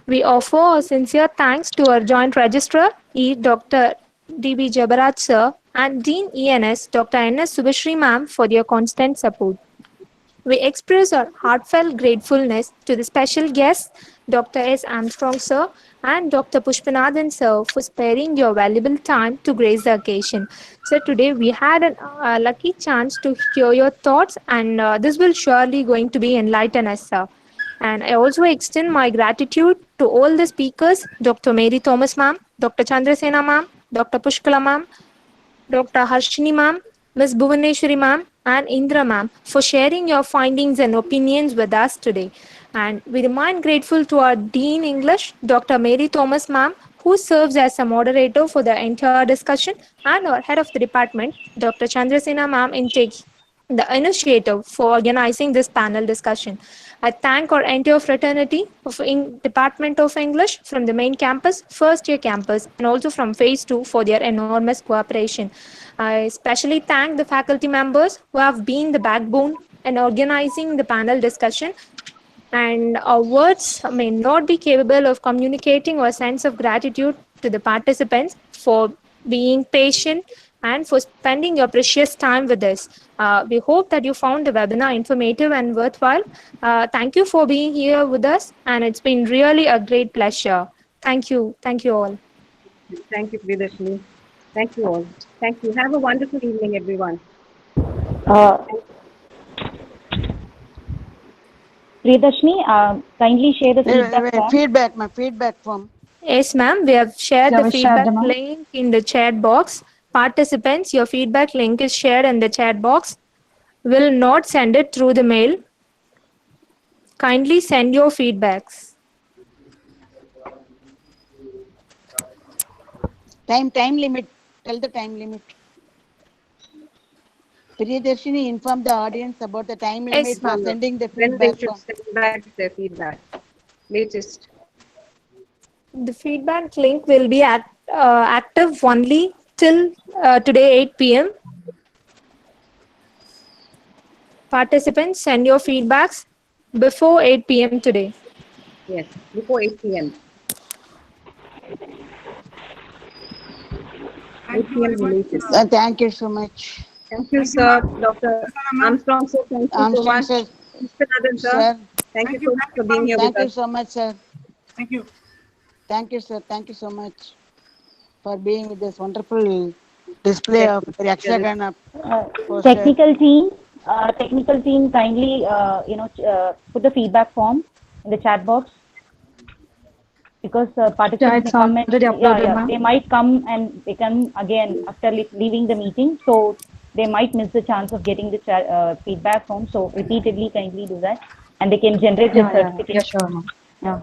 We offer our sincere thanks to our Joint Registrar, Dr. D.B. Jabarat sir, and Dean ENS Dr. N.S. Subashri ma'am for their constant support. We express our heartfelt gratefulness to the special guests, Dr. S. Armstrong sir and Dr. Pushpanathan sir, for sparing your valuable time to grace the occasion. So today we had a lucky chance to hear your thoughts, and this will surely going to be enlighten us, sir. And I also extend my gratitude to all the speakers, Dr. Mary Thomas ma'am, Dr. Chandrasena ma'am, Dr. Pushkala ma'am, Dr. Harshini ma'am, Ms. Bhuvaneshwari ma'am, and Indra ma'am for sharing your findings and opinions with us today. And we remain grateful to our Dean English, Dr. Mary Thomas ma'am, who serves as a moderator for the entire discussion, and our head of the department, Dr. Chandrasena ma'am, in taking the initiative for organizing this panel discussion. I thank our entire fraternity of Department of English from the main campus, first year campus, and also from phase 2 for their enormous cooperation. I especially thank the faculty members who have been the backbone in organizing the panel discussion, and our words may not be capable of communicating our sense of gratitude to the participants for being patient and for spending your precious time with us. We hope that you found the webinar informative and worthwhile. Thank you for being here with us, and it's been really a great pleasure. Thank you. Thank you all.
Thank you, Priyadarshini. Thank you all. Thank you. Have a wonderful evening, everyone.
Priyadarshini, kindly share the feedback form.
My feedback form.
Yes, ma'am. We have shared
Yeah,
the
we shared
feedback
them, ma'am.
link in the chat box. Participants, your feedback link is shared in the chat box. Will not send it through the mail. Kindly send your feedbacks.
Time limit. Tell the time limit. Priyadarshini, inform the audience about the time limit
Yes,
for
ma'am.
sending the
When they
feedback
should
form.
send back their feedback. Latest.
The feedback link will be active only till today 8 p.m. Participants, send your feedbacks before 8 p.m. today.
Yes, before 8 p.m. 8 p.m. the latest.
Thank you so much.
Thank you, sir. Dr. Armstrong, sir. Thank you so
Armstrong,
much.
sir.
Mr. Nadan, sir.
Sir.
Thank you so much for being here
Thank
with
you
us.
so much, sir.
Thank you.
Thank you, sir. Thank you so much for being with this wonderful display of Yakshagana poster.
Technical team, kindly put the feedback form in the chat box, because participants
it's
may come
already uploaded, ma'am.
they might come and they come again after leaving the meeting, so they might miss the chance of getting the feedback form. So repeatedly, kindly do that, and they can generate the certificate.
Yeah, sure, ma'am.
Yeah.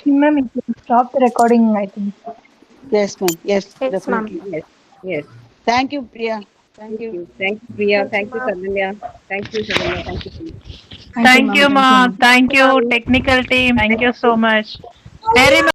Ma'am, you can stop the recording, I think.
Yes, ma'am. Yes,
Yes,
definitely.
ma'am.
Yes, yes.
Thank you, Priya. Thank you.
Thank you, Priya. Thank you, Saranya. Thank you, Saranya. Thank you so much.
Thank you, ma. Thank you, technical team. Thank you so much. Very much.